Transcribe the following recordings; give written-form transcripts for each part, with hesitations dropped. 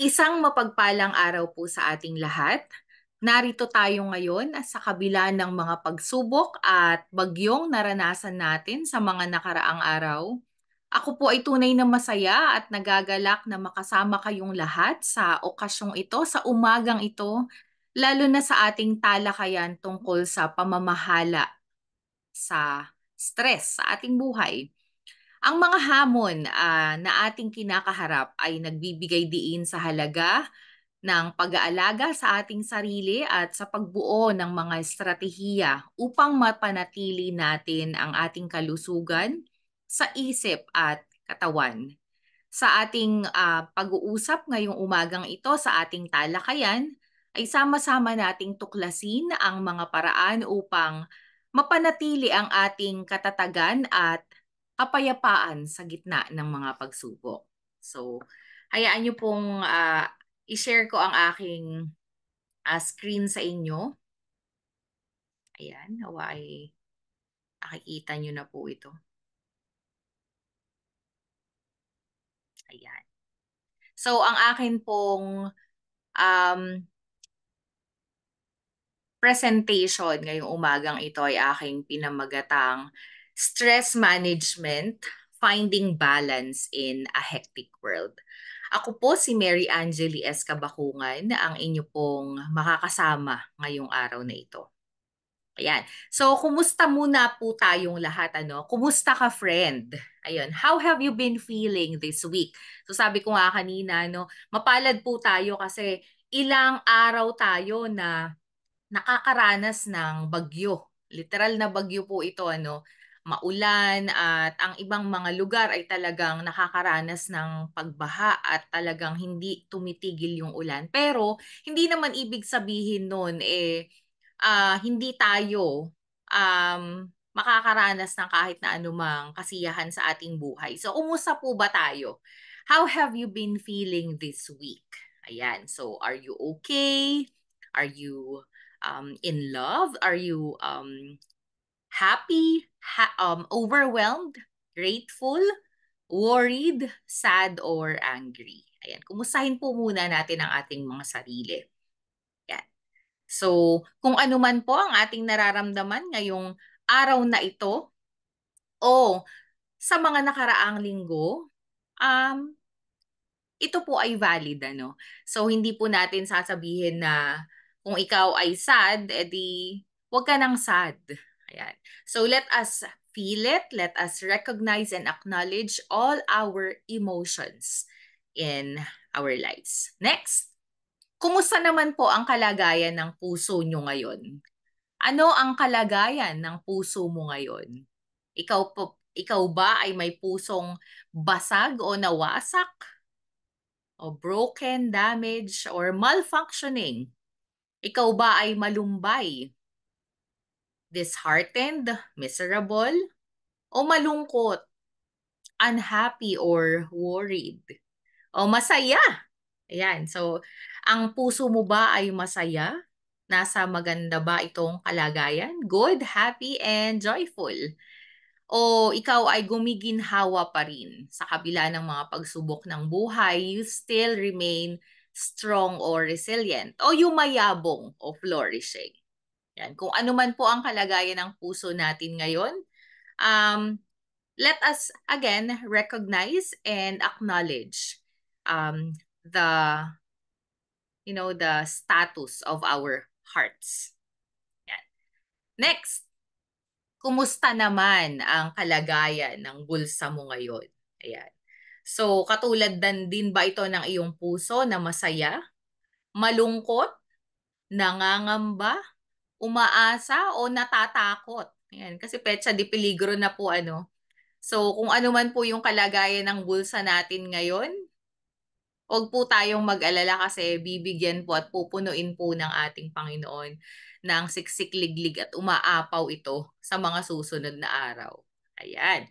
Isang mapagpalang araw po sa ating lahat. Narito tayo ngayon sa kabila ng mga pagsubok at bagyong naranasan natin sa mga nakaraang araw. Ako po ay tunay na masaya at nagagalak na makasama kayong lahat sa okasyong ito, sa umagang ito, lalo na sa ating talakayan tungkol sa pamamahala sa stress sa ating buhay. Ang mga hamon na ating kinakaharap ay nagbibigay diin sa halaga ng pag-aalaga sa ating sarili at sa pagbuo ng mga estratehiya upang mapanatili natin ang ating kalusugan sa isip at katawan. Sa ating pag-uusap ngayong umagang ito sa ating talakayan, ay sama-sama nating tuklasin ang mga paraan upang mapanatili ang ating katatagan at kapayapaan sa gitna ng mga pagsubok. So, hayaan niyo pong i-share ko ang aking screen sa inyo. Ayan, nawa ay nakikita niyo na po ito. Ayan. So, ang akin pong um, presentation ngayong umagang ito ay aking pinamagatang Stress Management, Finding Balance in a Hectic World. Ako po si Mary Angeli S. Kabakungan, ang inyo pong makakasama ngayong araw na ito. Ayan. So, kumusta muna po tayong lahat, ano? Kumusta ka, friend? Ayun. How have you been feeling this week? So, sabi ko nga kanina, no, mapalad po tayo kasi ilang araw tayo na nakakaranas ng bagyo. Literal na bagyo po ito, ano, maulan at ang ibang mga lugar ay talagang nakakaranas ng pagbaha at talagang hindi tumitigil yung ulan. Pero hindi naman ibig sabihin nun hindi tayo makakaranas ng kahit na anumang kasiyahan sa ating buhay. So, kumusta po ba tayo? How have you been feeling this week? Ayan. So, are you okay? Are you in love? Are you happy, overwhelmed, grateful, worried, sad, or angry? Ayan, kumustahin po muna natin ang ating mga sarili. Ayan. So, kung ano man po ang ating nararamdaman ngayong araw na ito o sa mga nakaraang linggo, um, ito po ay valid, ano? So, hindi po natin sasabihin na kung ikaw ay sad, edi huwag ka nang sad. Ayan. So, let us feel it, let us recognize and acknowledge all our emotions in our lives. Next, kumusta naman po ang kalagayan ng puso nyo ngayon? Ano ang kalagayan ng puso mo ngayon? Ikaw ba ay may pusong basag o nawasak? O broken, damaged, or malfunctioning? Ikaw ba ay malumbay, disheartened, miserable, o malungkot, unhappy, or worried? O masaya? Ayan. So, ang puso mo ba ay masaya? Nasa maganda ba itong kalagayan? Good, happy, and joyful? O ikaw ay gumiginhawa pa rin sa kabila ng mga pagsubok ng buhay, you still remain strong or resilient? O yumayabong o flourishing? Yan. Kung ano man po ang kalagayan ng puso natin ngayon, um, let us again recognize and acknowledge the the status of our hearts. Yan. Next, kumusta naman ang kalagayan ng bulsa mo ngayon? Ayan. So, katulad din ba ito ng iyong puso na masaya, malungkot, nangangamba, umaasa, o natatakot? Ayan. Kasi petsa di peligro na po, ano. So, kung ano man po yung kalagayan ng bulsa natin ngayon, huwag po tayong mag-alala kasi bibigyan po at pupunuin po ng ating Panginoon ng siksik, liglig at umaapaw ito sa mga susunod na araw. Ayan.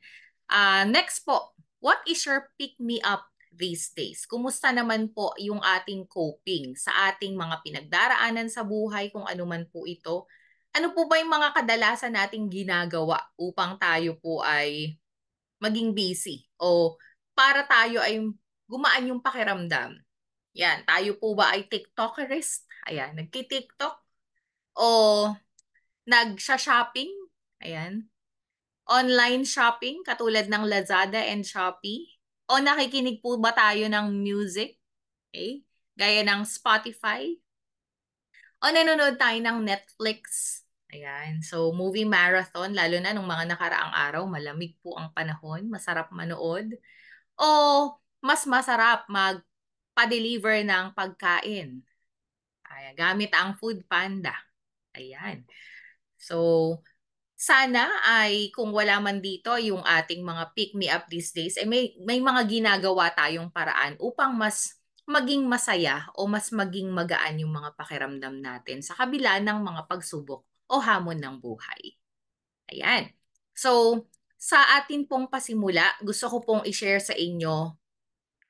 Next po, what is your pick-me-up these days? Kumusta naman po yung ating coping sa ating mga pinagdaraanan sa buhay, kung ano man po ito? Ano po ba yung mga kadalasan nating ginagawa upang tayo po ay maging busy o para tayo ay gumaan yung pakiramdam? Yan, tayo po ba ay TikTokerist? Ayan, nagti-TikTok o nagsha-shopping? Ayan. Online shopping katulad ng Lazada and Shopee? O nakikinig po ba tayo ng music? Okay? Gaya ng Spotify? O nanonood tayo ng Netflix? Ayan. So, movie marathon, lalo na nung mga nakaraang araw, malamig po ang panahon, masarap manood. O mas masarap magpa-deliver ng pagkain? Ayan, gamit ang Food Panda. Ayan. So, sana ay kung wala man dito yung ating mga pick me up these days, eh may mga ginagawa tayong paraan upang mas maging masaya o mas maging magaan yung mga pakiramdam natin sa kabila ng mga pagsubok o hamon ng buhay. Ayan. So, sa atin pong pasimula, gusto ko pong i-share sa inyo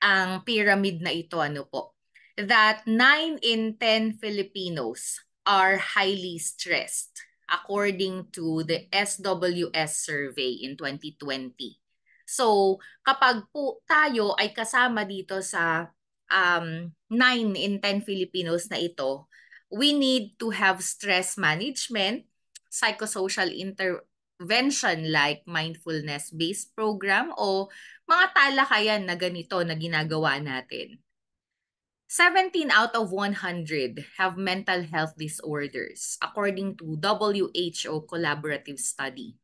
ang pyramid na ito, ano po, that 9 in 10 Filipinos are highly stressed according to the SWS survey in 2020. So, kapag po tayo ay kasama dito sa 9 in 10 Filipinos na ito, we need to have stress management, psychosocial intervention like mindfulness-based program o mga talakayan na ganito na ginagawa natin. 17 out of 100 have mental health disorders according to WHO collaborative study.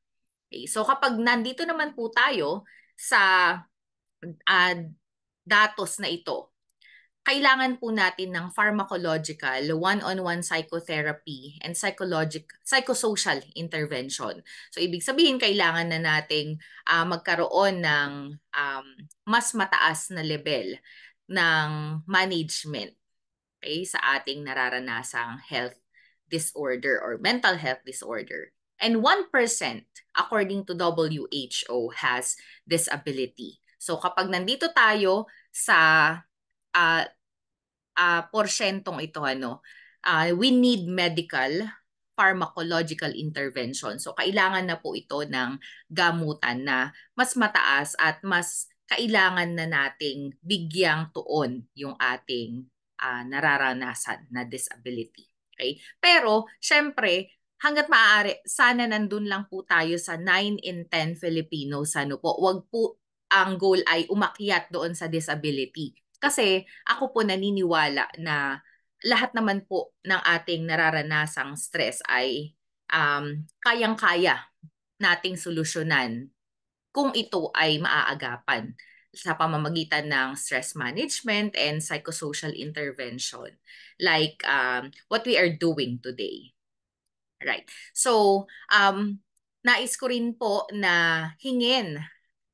Okay, so kapag nandito naman po tayo sa uh, datos na ito, kailangan po natin ng pharmacological, one-on-one psychotherapy, and psychosocial intervention. So, ibig sabihin, kailangan na nating magkaroon ng mas mataas na level ng management, okay, sa ating nararanasang health disorder or mental health disorder. And 1% according to WHO has disability. So kapag nandito tayo sa uh, porsyentong ito, we need medical pharmacological intervention. So kailangan na po ito ng gamutan na mas mataas at mas kailangan na nating bigyang tuon yung ating nararanasan na disability. Okay? Pero syempre, hangga't maaari, sana nandun lang po tayo sa 9 in 10 Filipinos. Wag po ang goal ay umakyat doon sa disability. Kasi ako po naniniwala na lahat naman po ng ating nararanasang stress ay kayang-kaya nating solusyonan kung ito ay maaagapan sa pamamagitan ng stress management and psychosocial intervention like what we are doing today. Right. So, nais ko rin po na hingin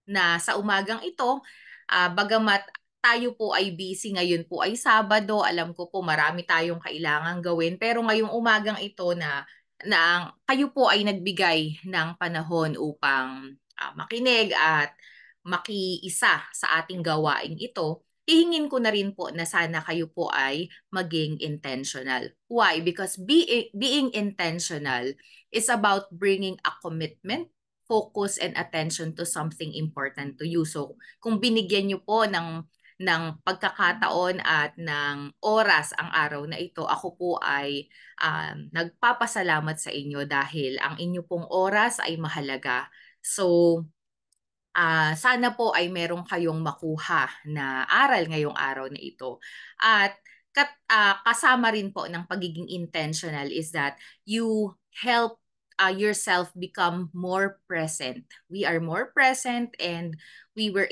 na sa umagang ito, bagamat tayo po ay busy, ngayon po ay Sabado, alam ko po marami tayong kailangang gawin, pero ngayong umagang ito na kayo po ay nagbigay ng panahon upang makinig at makiisa sa ating gawaing ito, hihingin ko na rin po na sana kayo po ay maging intentional. Why? Because being intentional is about bringing a commitment, focus, and attention to something important to you. So, kung binigyan nyo po ng pagkakataon at ng oras ang araw na ito, ako po ay nagpapasalamat sa inyo dahil ang inyo pong oras ay mahalaga. So, sana po ay meron kayong makuha na aral ngayong araw na ito. At kasama rin po ng pagiging intentional is that you help yourself become more present. We are more present and we are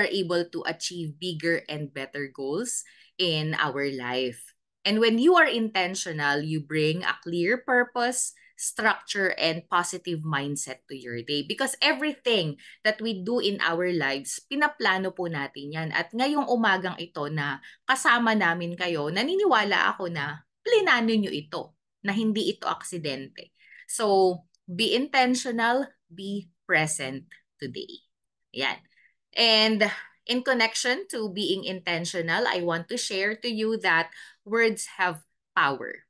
able to achieve bigger and better goals in our life. And when you are intentional, you bring a clear purpose, structure, and positive mindset to your day. Because everything that we do in our lives, pinaplano po natin yan. At ngayong umagang ito na kasama namin kayo, naniniwala ako na plinano nyo ito, na hindi ito aksidente. So, be intentional, be present today. Yan. And in connection to being intentional, I want to share to you that words have power.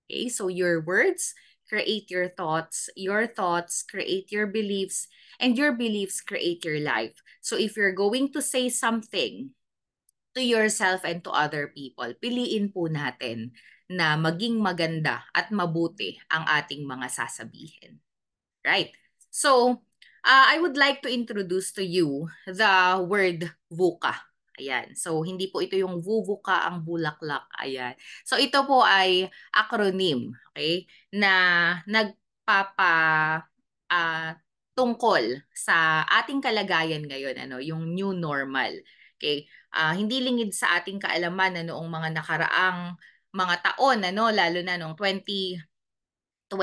Okay, so your words create your thoughts create your beliefs, and your beliefs create your life. So if you're going to say something to yourself and to other people, piliin po natin na maging maganda at mabuti ang ating mga sasabihin. Right? So, I would like to introduce to you the word VUCA. Ayan. So, hindi po ito yung VUVUCA ang bulaklak. Ayan. So, ito po ay acronym, okay, na nagpapa ah, tungkol sa ating kalagayan ngayon, ano, yung new normal. Okay? Hindi lingid sa ating kaalaman na noong mga nakaraang mga taon, ano, lalo na noong 2019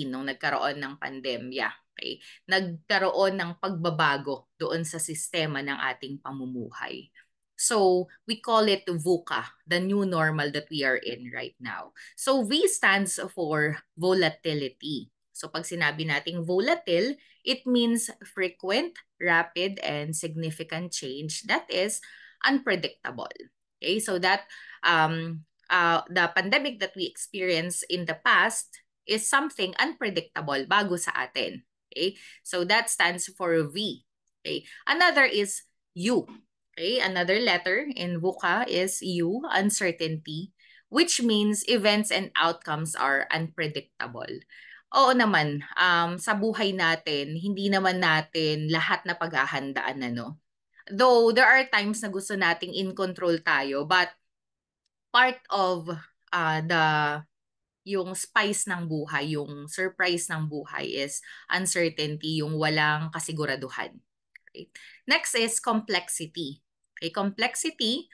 nung nagkaroon ng pandemya. Okay? Nagkaroon ng pagbabago doon sa sistema ng ating pamumuhay. So, we call it VUCA, the new normal that we are in right now. So, V stands for volatility. So, pag sinabi nating volatile, it means frequent, rapid, and significant change that is unpredictable. Okay? So, that the pandemic that we experienced in the past is something unpredictable bago sa atin. Okay? So that stands for V. Okay? Another is U. Okay? Another letter in VUCA is U, uncertainty, which means events and outcomes are unpredictable. Oo naman, sa buhay natin, hindi naman natin lahat na paghahandaan, ano. Though there are times na gusto nating in control tayo, but part of the yung spice ng buhay, yung surprise ng buhay is uncertainty, yung walang kasiguraduhan. Okay? Next is complexity. Okay, complexity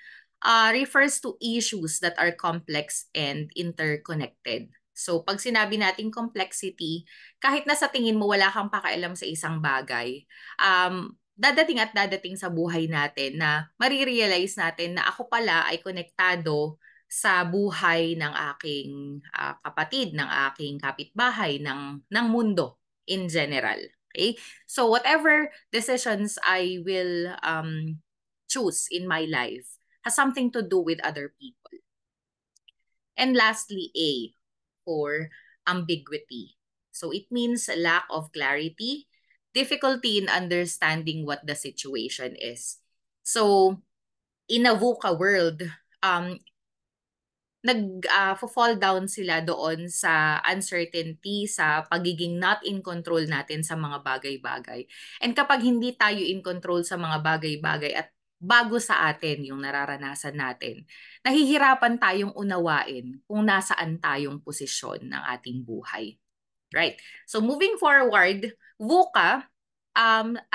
refers to issues that are complex and interconnected. So pag sinabi natin complexity, kahit na sa tingin mo wala kang pakialam sa isang bagay, dadating at dadating sa buhay natin na marirealize natin na ako pala ay konektado sa buhay ng aking kapatid, ng aking kapitbahay, ng mundo in general. Okay? So whatever decisions I will choose in my life has something to do with other people. And lastly, A for ambiguity. So it means lack of clarity, difficulty in understanding what the situation is. So in a VUCA world, nag-fall down sila doon sa uncertainty, sa pagiging not in control natin sa mga bagay-bagay. And kapag hindi tayo in control sa mga bagay-bagay at bago sa atin yung nararanasan natin, nahihirapan tayong unawain kung nasaan tayong posisyon ng ating buhay. Right? So moving forward, VUCA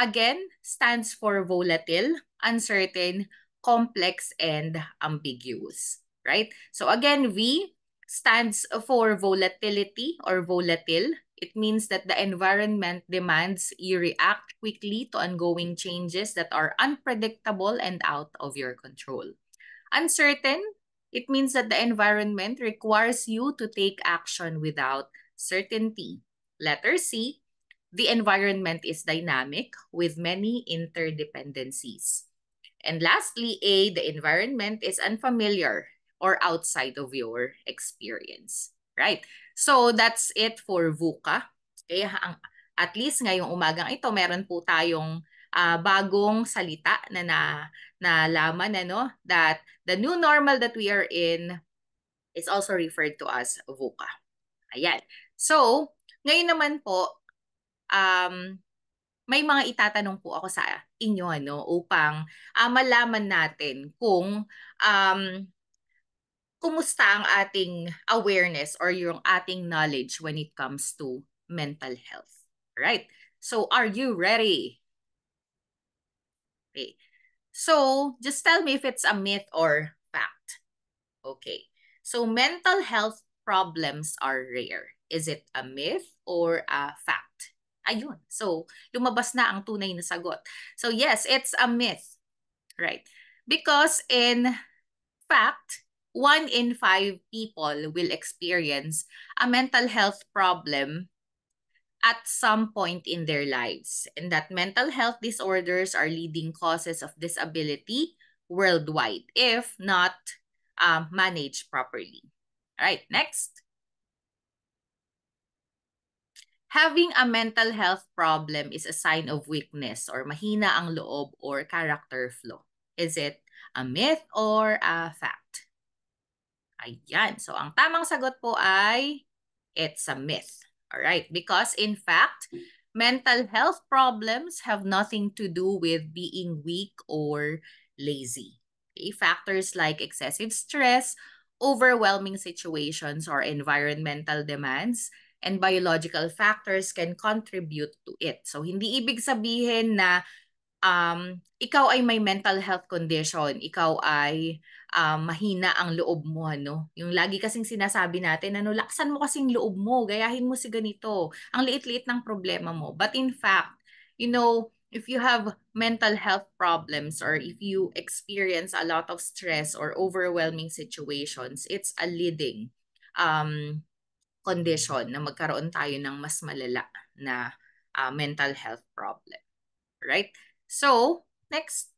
again stands for volatile, uncertain, complex, and ambiguous. Right? So again, V stands for volatility or volatile. It means that the environment demands you react quickly to ongoing changes that are unpredictable and out of your control. Uncertain, it means that the environment requires you to take action without certainty. Letter C, the environment is dynamic with many interdependencies. And lastly, A, the environment is unfamiliar or outside of your experience. Right? So that's it for VUCA. Okay, at least ngayong umagang ito, meron po tayong bagong salita na nalaman, ano, that the new normal that we are in is also referred to as VUCA. Ayan. So, ngayon naman po, may mga itatanong po ako sa inyo, ano, upang malaman natin kung kumusta ang ating awareness or yung ating knowledge when it comes to mental health. Right? So, are you ready? Okay. So, just tell me if it's a myth or fact. Okay. So, mental health problems are rare. Is it a myth or a fact? Ayun. So, lumabas na ang tunay na sagot. So, yes, it's a myth. Right? Because in fact, 1 in 5 people will experience a mental health problem at some point in their lives, and that mental health disorders are leading causes of disability worldwide if not managed properly. All right, next. Having a mental health problem is a sign of weakness or mahina ang loob or character flaw. Is it a myth or a fact? Ayan. So, ang tamang sagot po ay it's a myth. Alright? Because in fact, mental health problems have nothing to do with being weak or lazy. Okay? Factors like excessive stress, overwhelming situations, or environmental demands and biological factors can contribute to it. So, hindi ibig sabihin na ikaw ay may mental health condition, ikaw ay mahina ang loob mo, ano? Yung lagi kasing sinasabi natin, ano, laksan mo kasing loob mo, gayahin mo si ganito. Ang liit-liit ng problema mo. But in fact, you know, if you have mental health problems or if you experience a lot of stress or overwhelming situations, it's a leading um, condition na magkaroon tayo ng mas malala na mental health problem. Right? So, next,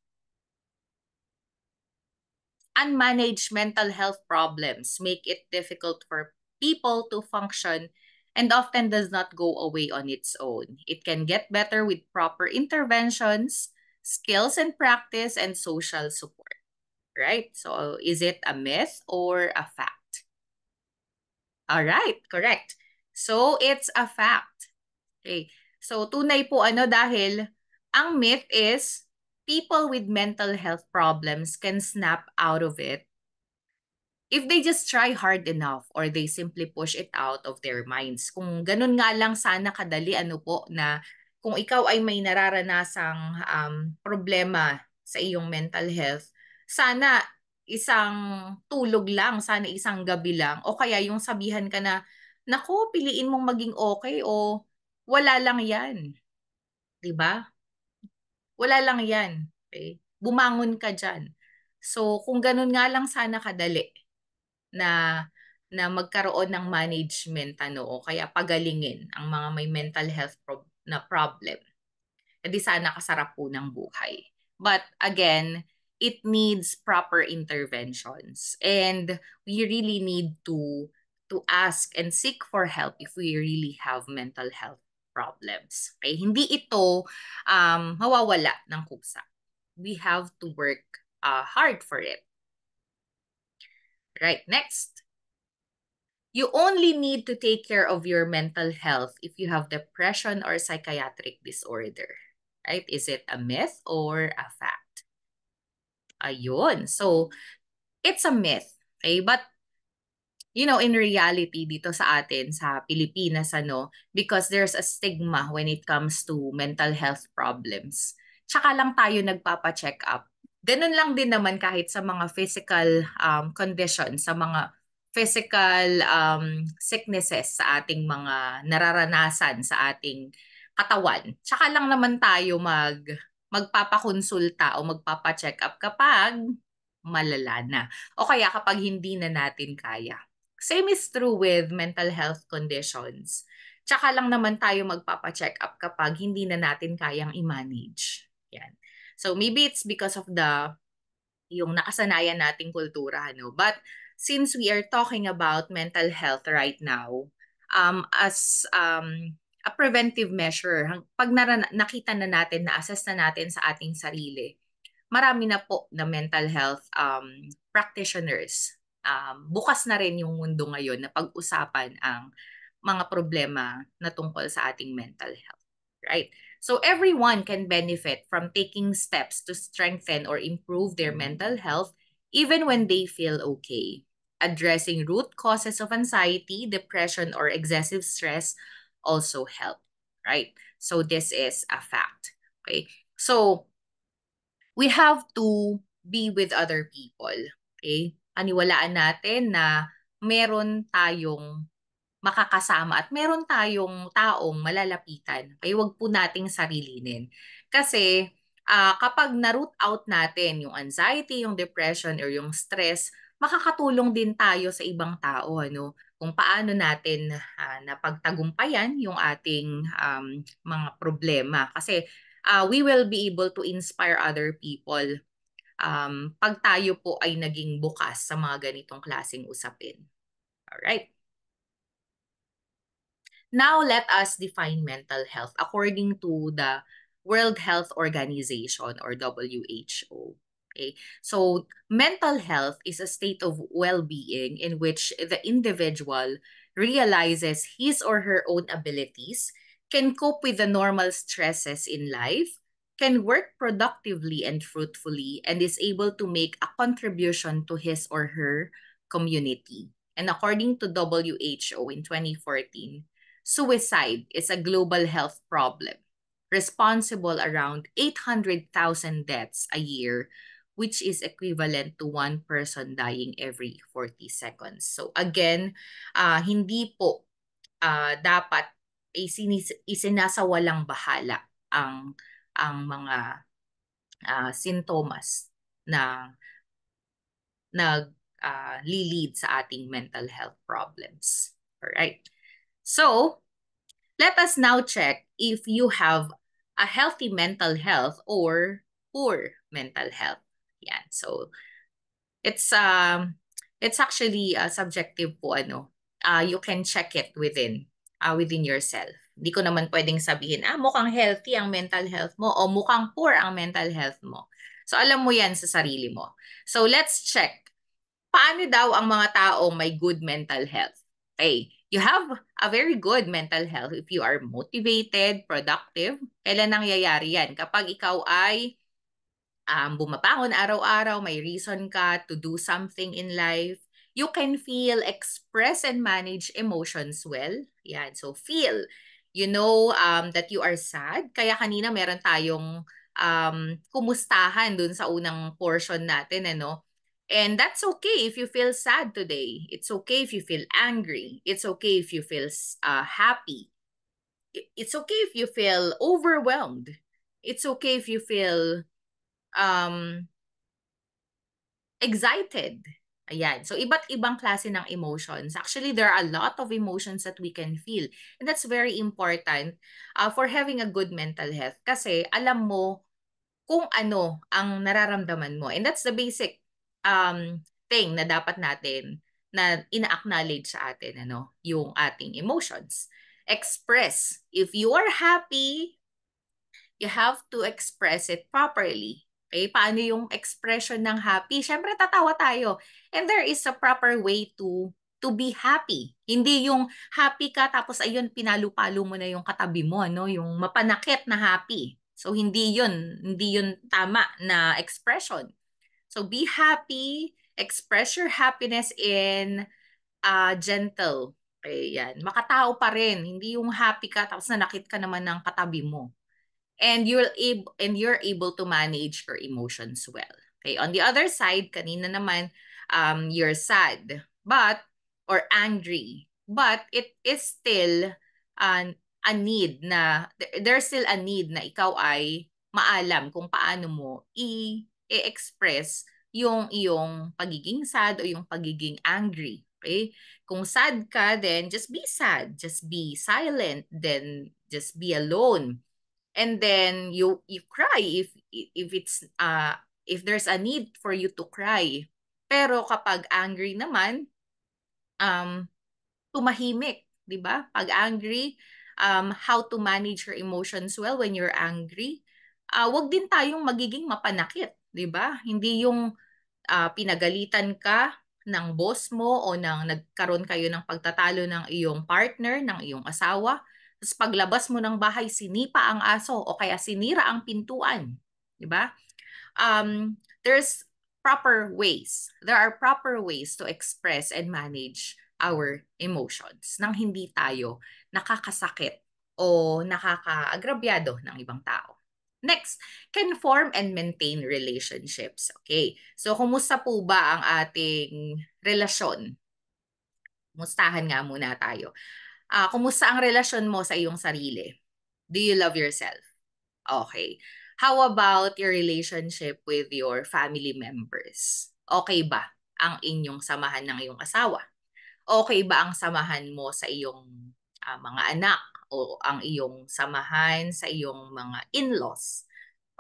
unmanaged mental health problems make it difficult for people to function and often does not go away on its own. It can get better with proper interventions, skills and practice, and social support. Right? So, is it a myth or a fact? All right, correct. So, it's a fact. Okay. So, tunay po ano dahil ang myth is people with mental health problems can snap out of it if they just try hard enough or they simply push it out of their minds. Kung ganun nga lang sana kadali, ano po, na kung ikaw ay may nararanasang problema sa iyong mental health, sana isang tulog lang, sana isang gabi lang, o kaya yung sabihan ka na, naku, piliin mong maging okay o wala lang yan. 'Di ba? Wala lang yan. Okay? Bumangon ka dyan. So, kung ganun nga lang sana kadali na na magkaroon ng management ano o kaya pagalingin ang mga may mental health na problem, edi sana kasarap po ng buhay. But again, it needs proper interventions and we really need to ask and seek for help if we really have mental health problems. Okay? Hindi ito mawawala ng kusa. We have to work hard for it. Right, next. You only need to take care of your mental health if you have depression or psychiatric disorder. Right? Is it a myth or a fact? Ayun. So, it's a myth. Okay? But, in reality, dito sa atin, sa Pilipinas, because there's a stigma when it comes to mental health problems. Tsaka lang tayo nagpapa-check up. Ganun lang din naman kahit sa mga physical conditions, sa mga physical sicknesses sa ating mga nararanasan sa ating katawan. Tsaka lang naman tayo magpapakonsulta o magpapa-check up kapag malala na. O kaya kapag hindi na natin kaya. Same is true with mental health conditions. Tsaka lang naman tayo magpapa-check up kapag hindi na natin kayang i-manage. Yan. So maybe it's because of yung nakasanayan nating kultura, no? But since we are talking about mental health right now, as a preventive measure, pag nakita na natin, na-assess na natin sa ating sarili, marami na po na mental health practitioners. Bukas na rin yung mundo ngayon na pag-usapan ang mga problema na tungkol sa ating mental health. Right? So everyone can benefit from taking steps to strengthen or improve their mental health even when they feel okay. Addressing root causes of anxiety, depression, or excessive stress also help. Right? So this is a fact. Okay? So we have to be with other people. Okay? Paniwalaan natin na meron tayong makakasama at meron tayong taong malalapitan. Okay? Huwag po nating sarilinin. Kasi kapag na-root out natin yung anxiety, yung depression, or yung stress, makakatulong din tayo sa ibang tao. Ano? Kung paano natin napagtagumpayan yung ating mga problema. Kasi we will be able to inspire other people pag tayo po ay naging bukas sa mga ganitong klaseng usapin. Alright. Now, let us define mental health according to the World Health Organization or WHO. Okay? So, mental health is a state of well-being in which the individual realizes his or her own abilities, can cope with the normal stresses in life, can work productively and fruitfully, and is able to make a contribution to his or her community. And according to WHO in 2014, suicide is a global health problem, responsible around 800,000 deaths a year, which is equivalent to one person dying every 40 seconds. So again, hindi po dapat isinasawalang bahala ang mga sintomas na nag sa ating mental health problems. All right. So, let us now check if you have a healthy mental health or poor mental health. Yan. So, it's actually subjective po ano. You can check it within yourself. Hindi ko naman pwedeng sabihin, mukhang healthy ang mental health mo o mukhang poor ang mental health mo. So alam mo yan sa sarili mo. So let's check. Paano daw ang mga taong may good mental health? Okay, you have a very good mental health if you are motivated, productive. Kailan nangyayari yan? Kapag ikaw ay bumabangon araw-araw, may reason ka to do something in life. You can feel, express, and manage emotions well. Yan. So, feel. You know that you are sad. Kaya kanina meron tayong kumustahan dun sa unang portion natin, ano? And that's okay if you feel sad today. It's okay if you feel angry. It's okay if you feel happy. It's okay if you feel overwhelmed. It's okay if you feel um, excited. Ayan. So, iba't ibang klase ng emotions. Actually, there are a lot of emotions that we can feel. And that's very important for having a good mental health. Kasi alam mo kung ano ang nararamdaman mo. And that's the basic thing na dapat natin na ina-acknowledge sa atin, ano, yung ating emotions. Express. If you are happy, you have to express it properly. Okay? Paano yung expression ng happy? Siyempre, tatawa tayo. And there is a proper way to be happy. Hindi yung happy ka tapos ayun, pinalo-palo mo na yung katabi mo, no? Yung mapanakit na happy. So, hindi yun tama na expression. So, be happy, express your happiness in gentle. Okay, yan. Makatao pa rin. Hindi yung happy ka tapos nanakit ka naman ng katabi mo, and you're able to manage your emotions well. Okay, on the other side, kanina naman you're sad or angry, but it is still a need na there's still a need na ikaw ay maalam kung paano mo i-express yung iyong pagiging sad o yung pagiging angry. Okay? Kung sad ka, then just be sad, just be silent, then just be alone. And then you cry if there's a need for you to cry. Pero kapag angry naman, tumahimik, 'di ba? Pag angry, how to manage your emotions well when you're angry. Wag din tayong magiging mapanakit, 'di ba? Hindi yung pinagalitan ka ng boss mo o nagkaroon kayo ng pagtatalo ng iyong partner, ng iyong asawa, tapos paglabas mo ng bahay, sinipa ang aso o kaya sinira ang pintuan. Di ba? There's proper ways. There are proper ways to express and manage our emotions nang hindi tayo nakakasakit o nakakaagrabyado ng ibang tao. Next, can form and maintain relationships. Okay. So, kumusta po ba ang ating relasyon? Kumustahan nga muna tayo. Kumusta ang relasyon mo sa iyong sarili? Do you love yourself? Okay. How about your relationship with your family members? Okay ba ang inyong samahan ng iyong asawa? Okay ba ang samahan mo sa iyong mga anak o ang iyong samahan sa iyong mga in-laws?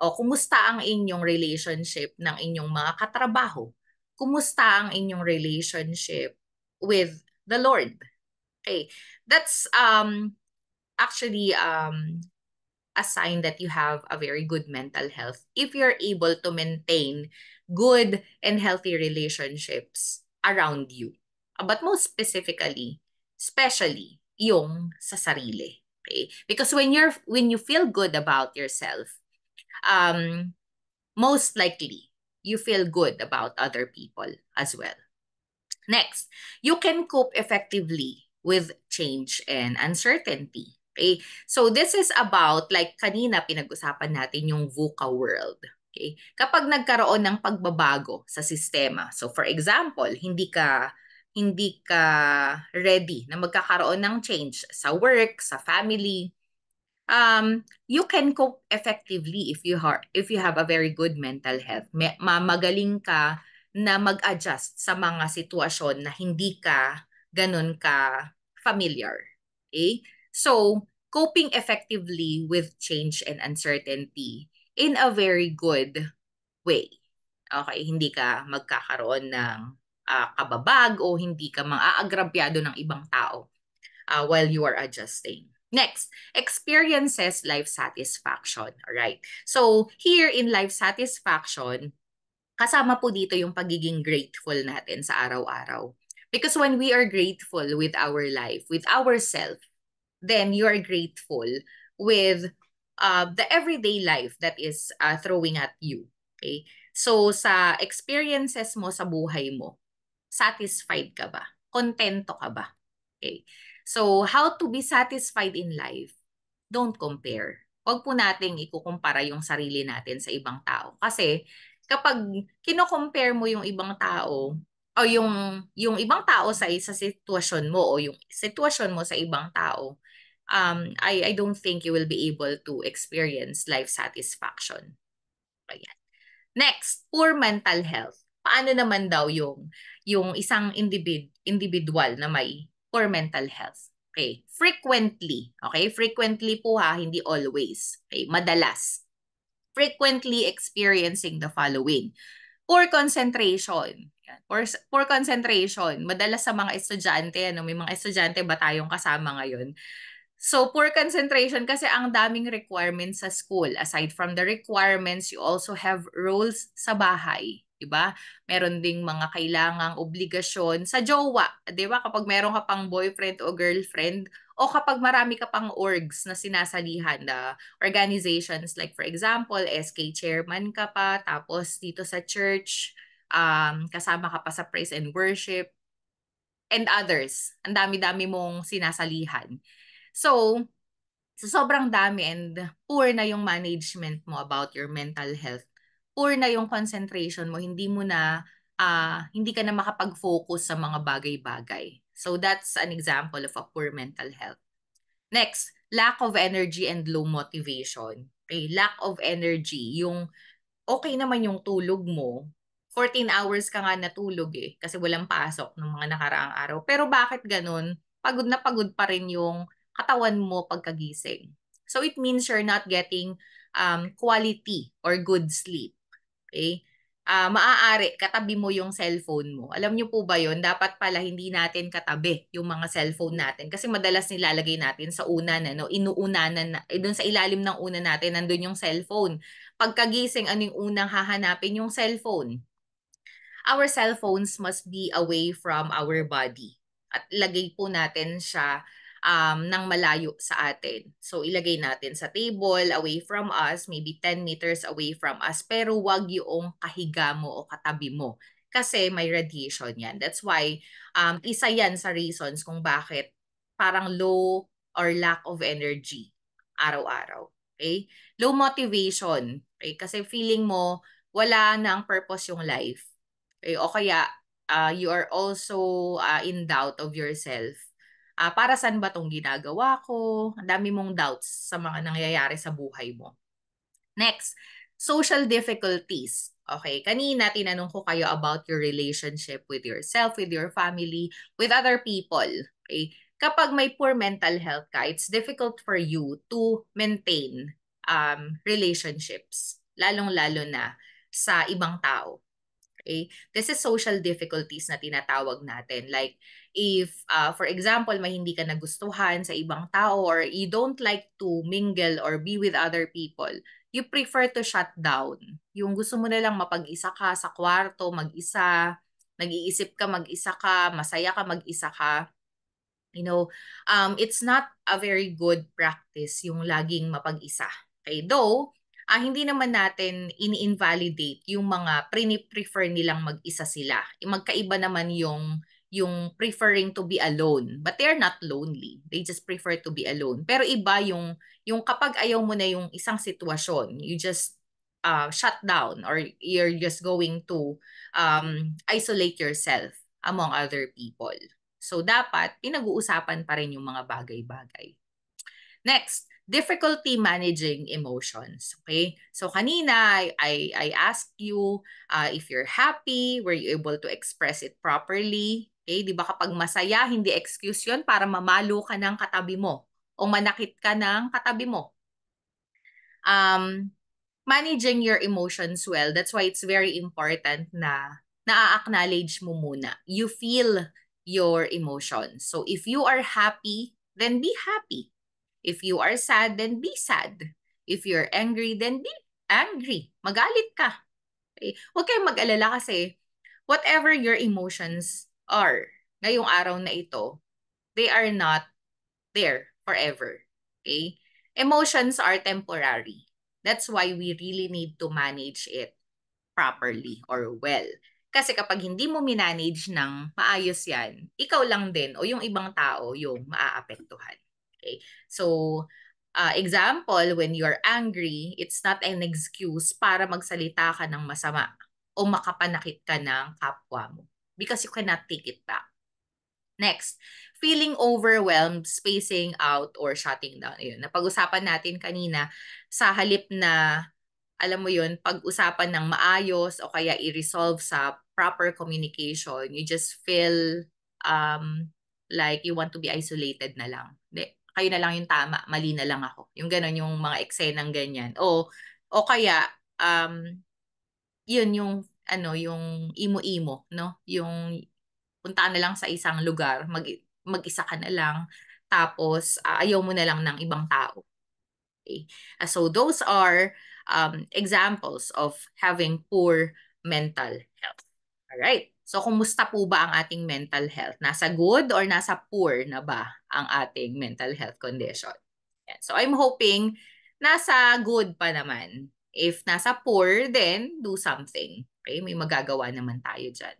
O kumusta ang inyong relationship ng inyong mga katrabaho? Kumusta ang inyong relationship with the Lord? Okay. That's actually a sign that you have a very good mental health if you're able to maintain good and healthy relationships around you. But most specifically, especially yung sa sarili. Okay? Because when you feel good about yourself, um, most likely you feel good about other people as well. Next, you can cope effectively with change and uncertainty. Okay? So this is about, like kanina pinag-usapan natin yung VUCA world. Okay? Kapag nagkaroon ng pagbabago sa sistema, so for example, hindi ka ready na magkakaroon ng change sa work, sa family, you can cope effectively if you have a very good mental health. Magaling ka na mag-adjust sa mga sitwasyon na hindi ka ganun ka familiar. Okay? So, coping effectively with change and uncertainty in a very good way. Okay, hindi ka magkakaroon ng kababag o hindi ka maaagrabyado ng ibang tao while you are adjusting. Next, experiences life satisfaction. Alright. So, here in life satisfaction, kasama po dito yung pagiging grateful natin sa araw-araw. Because when we are grateful with our life, with ourselves, then you are grateful with the everyday life that is throwing at you. Okay? So, sa experiences mo sa buhay mo, satisfied ka ba? Kontento ka ba? Okay. So, how to be satisfied in life? Don't compare. Huwag po nating ikukumpara yung sarili natin sa ibang tao. Kasi kapag kino-compare mo yung ibang tao o yung ibang tao sa sitwasyon mo o yung sitwasyon mo sa ibang tao, I don't think you will be able to experience life satisfaction. Ayan. Next, poor mental health. Paano naman daw yung isang individual na may poor mental health? Okay, frequently. Okay, frequently po ha, hindi always. Okay, madalas. Frequently experiencing the following. Poor concentration. Yan. Poor concentration. Madalas sa mga estudyante, may mga estudyante ba tayong kasama ngayon? So, poor concentration kasi ang daming requirements sa school. Aside from the requirements, you also have roles sa bahay. Diba? Meron ding mga kailangang obligasyon sa jowa. Diba? Kapag meron ka pang boyfriend o girlfriend, o kapag marami ka pang orgs na sinasalihan na organizations, like for example, SK chairman ka pa, tapos dito sa church, kasama ka pa sa praise and worship, and others. Ang dami-dami mong sinasalihan. So, sobrang dami and poor na yung management mo about your mental health. Poor na yung concentration mo, hindi ka na makapag-focus sa mga bagay-bagay. So that's an example of a poor mental health. Next, lack of energy and low motivation. Okay, lack of energy, yung okay naman yung tulog mo. 14 hours ka nga natulog kasi walang pasok ng mga nakaraang araw. Pero bakit ganun? Pagod na pagod pa rin yung katawan mo pagkagising. So it means you're not getting quality or good sleep. Okay? Maaari katabi mo yung cellphone mo. Alam niyo po ba yon? Dapat pala hindi natin katabi yung mga cellphone natin kasi madalas nilalagay natin sa unan, inuunanan na, doon sa ilalim ng unan natin nandun yung cellphone. Pagkagising, ano yung unang hahanapin? Yung cellphone. Our cell phones must be away from our body. At ilagay po natin siya ng malayo sa atin. So ilagay natin sa table, away from us, maybe 10 meters away from us, pero wag yung kahiga mo o katabi mo. Kasi may radiation yan. That's why isa yan sa reasons kung bakit parang low or lack of energy araw-araw. Okay? Low motivation. Okay? Kasi feeling mo wala na ang purpose yung life. Okay? O kaya you are also in doubt of yourself. Para saan ba tong ginagawa ko? Ang dami mong doubts sa mga nangyayari sa buhay mo. Next, social difficulties. Okay, kanina tinanong ko kayo about your relationship with yourself, with your family, with other people. Okay? Kapag may poor mental health ka, it's difficult for you to maintain relationships, lalong-lalo na sa ibang tao. Okay? This is social difficulties na tinatawag natin. Like, if, for example, may hindi ka nagustuhan sa ibang tao or you don't like to mingle or be with other people, you prefer to shut down. Yung gusto mo na lang mapag-isa ka sa kwarto, mag-isa, nag-iisip ka mag-isa ka, masaya ka mag-isa ka. You know, it's not a very good practice yung laging mapag-isa. Okay, though, hindi naman natin ini-invalidate yung mga prefer nilang mag-isa sila. Magkaiba naman yung preferring to be alone, but they're not lonely. They just prefer to be alone. Pero iba yung kapag ayaw mo na yung isang sitwasyon, you just shut down or you're just going to isolate yourself among other people. So, dapat pinag-uusapan pa rin yung mga bagay-bagay. Next, difficulty managing emotions. Okay? So, kanina, I asked you if you're happy, were you able to express it properly? Okay? Di ba kapag masaya, hindi excuse yun para mamalo ka ng katabi mo o manakit ka ng katabi mo. Managing your emotions well, that's why it's very important na na-acknowledge mo muna. You feel your emotions. So if you are happy, then be happy. If you are sad, then be sad. If you're angry, then be angry. Magalit ka. Okay? Huwag kayong mag-alala kasi whatever your emotions are ngayong araw na ito, they are not there forever. Okay? Emotions are temporary. That's why we really need to manage it properly or well. Kasi kapag hindi mo minanage ng maayos yan, ikaw lang din o yung ibang tao yung maaapektuhan. Okay? So, example, when you're angry, it's not an excuse para magsalita ka ng masama o makapanakit ka ng kapwa mo because you cannot take it back. Next, feeling overwhelmed, spacing out, or shutting down. Ayun, napag-usapan natin kanina sa halip na, alam mo yun, pag-usapan ng maayos o kaya i-resolve sa proper communication, you just feel like you want to be isolated na lang. Hindi, kayo na lang yung tama, mali na lang ako. Yung gano'n, yung mga eksenang ganyan. O kaya, yun yung, yung imo-imo, no? Yung punta na lang sa isang lugar, mag-isa ka na lang, tapos ayaw mo na lang ng ibang tao. Okay? So those are examples of having poor mental health. Alright. So kumusta po ba ang ating mental health? Nasa good or nasa poor na ba ang ating mental health condition? Yan. So I'm hoping nasa good pa naman. If nasa poor, then do something. Okay? May magagawa naman tayo dyan.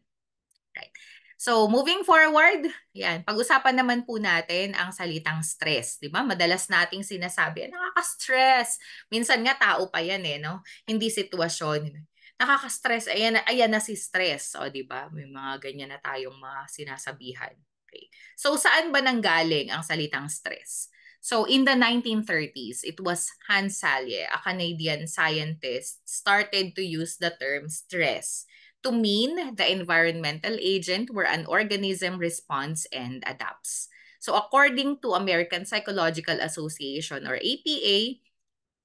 Right. So, moving forward, yan, pag-usapan naman po natin ang salitang stress, 'di ba? Madalas nating sinasabi, nakaka-stress. Minsan nga tao pa 'yan no? Hindi sitwasyon. Nakaka-stress, ayan na si stress, o 'di ba? May mga ganyan na tayong mga sinasabihan. Okay. So, saan ba nanggaling ang salitang stress? So, in the 1930s, it was Hans Selye, a Canadian scientist, started to use the term stress to mean the environmental agent where an organism responds and adapts. So according to American Psychological Association or APA,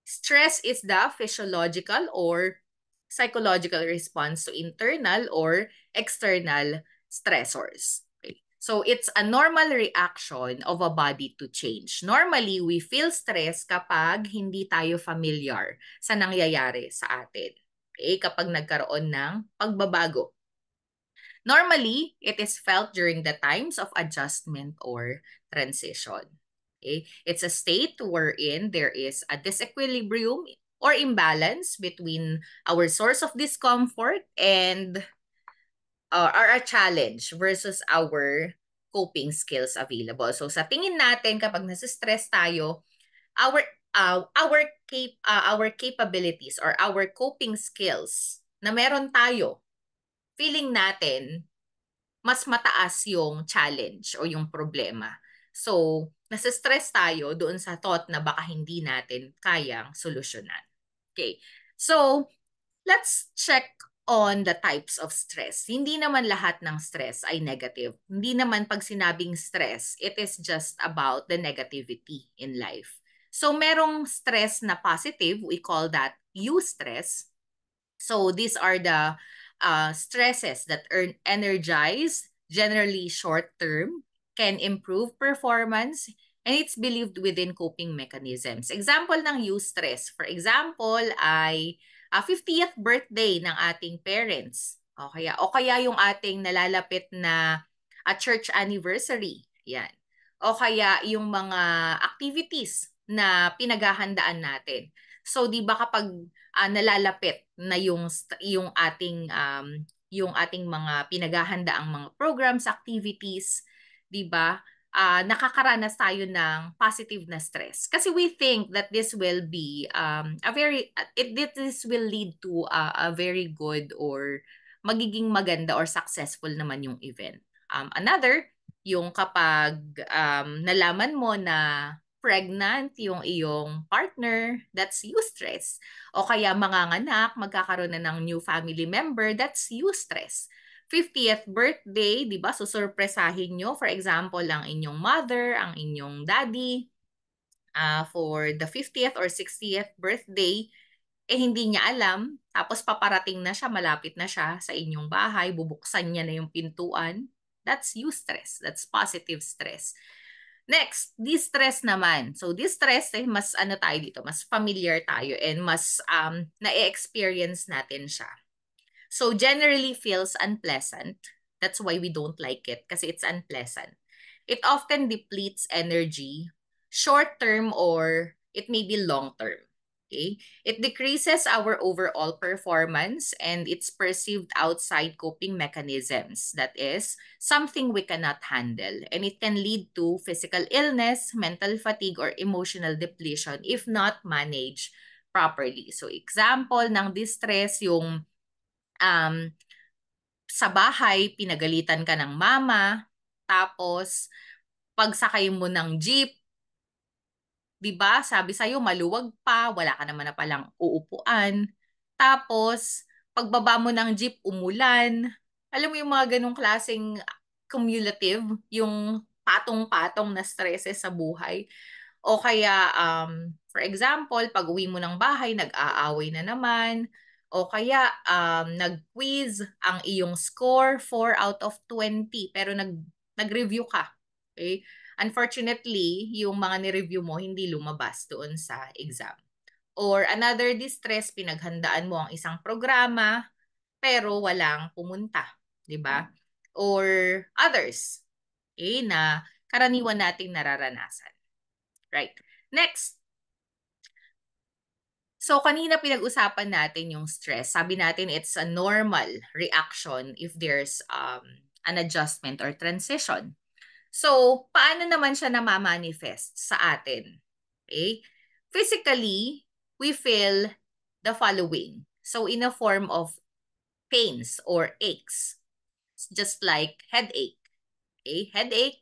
stress is the physiological or psychological response to internal or external stressors. Okay. So it's a normal reaction of a body to change. Normally, we feel stress kapag hindi tayo familiar sa nangyayari sa atin. Okay, kapag nagkaroon ng pagbabago. Normally, it is felt during the times of adjustment or transition. Okay? It's a state wherein there is a disequilibrium or imbalance between our source of discomfort and a challenge versus our coping skills available. So sa tingin natin kapag nasa-stress tayo, our capabilities or our coping skills na meron tayo, feeling natin mas mataas yung challenge o yung problema. So, nasa-stress tayo doon sa thought na baka hindi natin kayang solusyonan. Okay. So, let's check on the types of stress. Hindi naman lahat ng stress ay negative. Hindi naman pag sinabing stress, it is just about the negativity in life. So merong stress na positive, we call that eustress. So these are the stresses that energize, generally short term, can improve performance, and it's believed within coping mechanisms. Example ng eustress, for example, ay 50th birthday ng ating parents. O kaya yung ating nalalapit na church anniversary. Yan. O kaya yung mga activities na pinaghahandaan natin. So 'di ba kapag nalalapit na yung ating mga pinaghahandaang mga programs, activities, 'di ba? Nakakaranas tayo ng positive na stress. Kasi we think that this will be this will lead to a very good or magiging maganda or successful naman yung event. Another, yung kapag nalaman mo na pregnant yung iyong partner, that's eustress. O kaya manganganak, magkakaroon na ng new family member, that's eustress. 50th birthday, di ba? Susurpresahin nyo, for example, ang inyong mother, ang inyong daddy, for the 50th or 60th birthday, hindi niya alam, tapos paparating na siya, malapit na siya sa inyong bahay, bubuksan niya na yung pintuan, that's eustress, that's positive stress. Next, distress naman. So distress, mas ano tayo dito, mas familiar tayo and mas na-experience natin siya. So generally feels unpleasant. That's why we don't like it kasi it's unpleasant. It often depletes energy, short term or it may be long term. Okay? It decreases our overall performance and it's perceived outside coping mechanisms. That is something we cannot handle. And it can lead to physical illness, mental fatigue, or emotional depletion if not managed properly. So example ng distress, yung sa bahay, pinagalitan ka ng mama, tapos pagsakay mo ng jeep, 'di ba? Sabi sa'yo maluwag pa, wala ka naman na palang uupuan. Tapos pagbaba mo ng jeep, umulan. Alam mo yung mga ganong klaseng cumulative, yung patong-patong na stresses sa buhay. O kaya, for example, pag uwi mo ng bahay, nag-aaway na naman. O kaya, nag-quiz ang iyong score 4 out of 20, pero nag-review ka. Okay? Unfortunately, yung mga ni-review mo hindi lumabas doon sa exam. Or another distress, pinaghandaan mo ang isang programa, pero walang pumunta. 'Di ba? Or others, na karaniwan nating nararanasan. Right. Next. So kanina pinag-usapan natin yung stress. Sabi natin it's a normal reaction if there's an adjustment or transition. So paano naman siya namamanifest sa atin? Okay? Physically, we feel the following. So in a form of pains or aches, just like headache. Okay? Headache,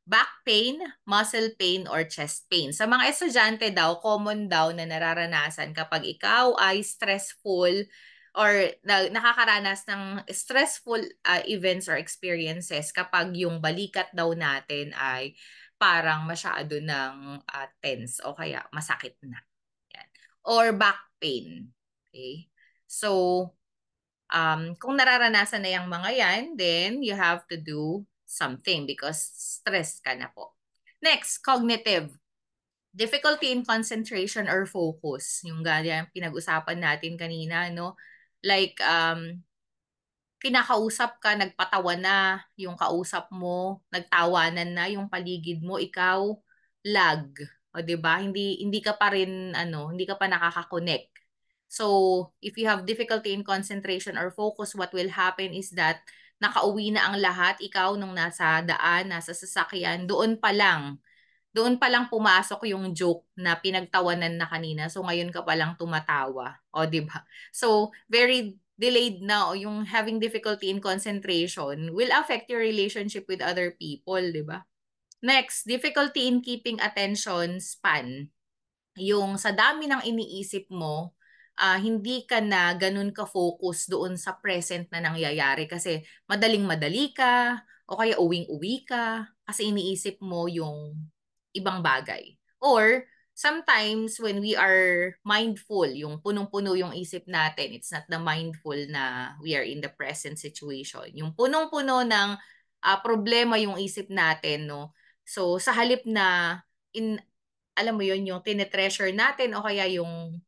back pain, muscle pain, or chest pain. Sa mga estudyante daw, common daw na nararanasan kapag ikaw ay stressful or nakakaranas ng stressful events or experiences kapag yung balikat daw natin ay parang masyado ng tense o kaya masakit na. Yan. Or back pain. Okay? So, kung nararanasan na yung mga yan, then you have to do something because stress ka na po. Next, cognitive. Difficulty in concentration or focus. Yung ganyan pinag-usapan natin kanina, no? Like, kinakausap ka, nagpatawa na yung kausap mo, nagtawanan na yung paligid mo, ikaw, lag. O, 'di ba? Hindi ka pa rin, hindi ka pa nakaka-connect. So, if you have difficulty in concentration or focus, what will happen is that nakauwi na ang lahat, ikaw nung nasa daan, nasa sasakyan, doon pa lang pumasok yung joke na pinagtawanan na kanina. So ngayon ka pa lang tumatawa. O, 'di ba? So very delayed na yung having difficulty in concentration will affect your relationship with other people, 'di ba? Next, difficulty in keeping attention span. Yung sa dami ng iniisip mo, hindi ka na ganun ka-focus doon sa present na nangyayari kasi madaling-madali ka o kaya uwing-uwi ka kasi iniisip mo yung ibang bagay. Or sometimes when we are mindful, yung punong-puno yung isip natin, it's not the mindful na we are in the present situation. Yung punong-puno ng problema yung isip natin, no? So sa halip na alam mo yon, yung tinetreasure natin o kaya yung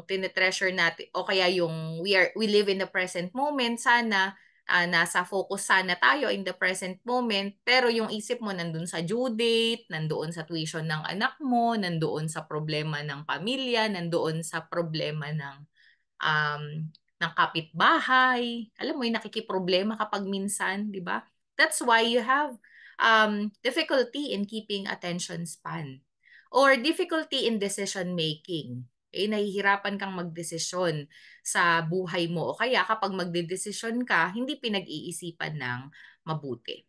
tinetreasure natin o kaya yung we live in the present moment, sana nasa focus sana tayo in the present moment, pero yung isip mo nandun sa due date, nandoon sa tuition ng anak mo, nandoon sa problema ng pamilya, nandoon sa problema um, ng kapitbahay. Alam mo, yung nakikiproblema kapag minsan, di ba? That's why you have difficulty in keeping attention span or difficulty in decision making. Nahihirapan kang magdesisyon sa buhay mo o kaya kapag magdedesisyon ka, hindi pinag-iisipan ng mabuti.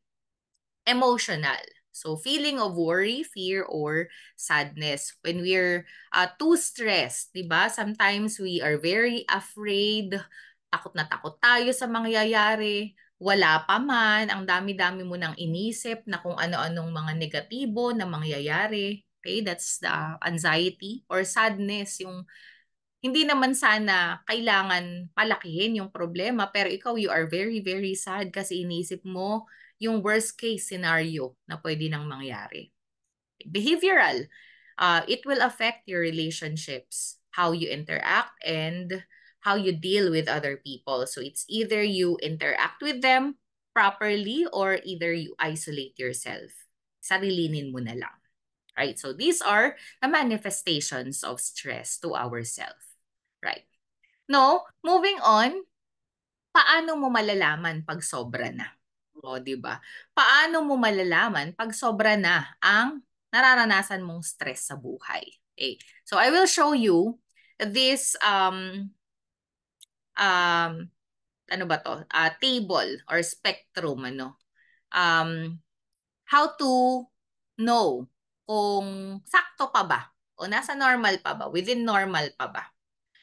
Emotional. So feeling of worry, fear, or sadness. When we're too stressed, di ba? Sometimes we are very afraid, takot na takot tayo sa mangyayari. Wala pa man, ang dami-dami mo nang inisip na kung ano-anong mga negatibo na mangyayari. Okay, that's the anxiety or sadness, yung hindi naman sana kailangan palakihin yung problema, pero ikaw, you are very, very sad kasi inisip mo yung worst case scenario na pwede nang mangyari. Behavioral, it will affect your relationships, how you interact and how you deal with other people. So it's either you interact with them properly or either you isolate yourself. Sarilinin mo na lang. Right? So these are the manifestations of stress to ourselves. Right. No, moving on, paano mo malalaman pag sobra na? O, di ba? Paano mo malalaman pag sobra na ang nararanasan mong stress sa buhay? Okay. So I will show you this um ano ba to? Table or spectrum ano. Um how to know kung sakto pa ba o nasa normal pa ba, within normal pa ba?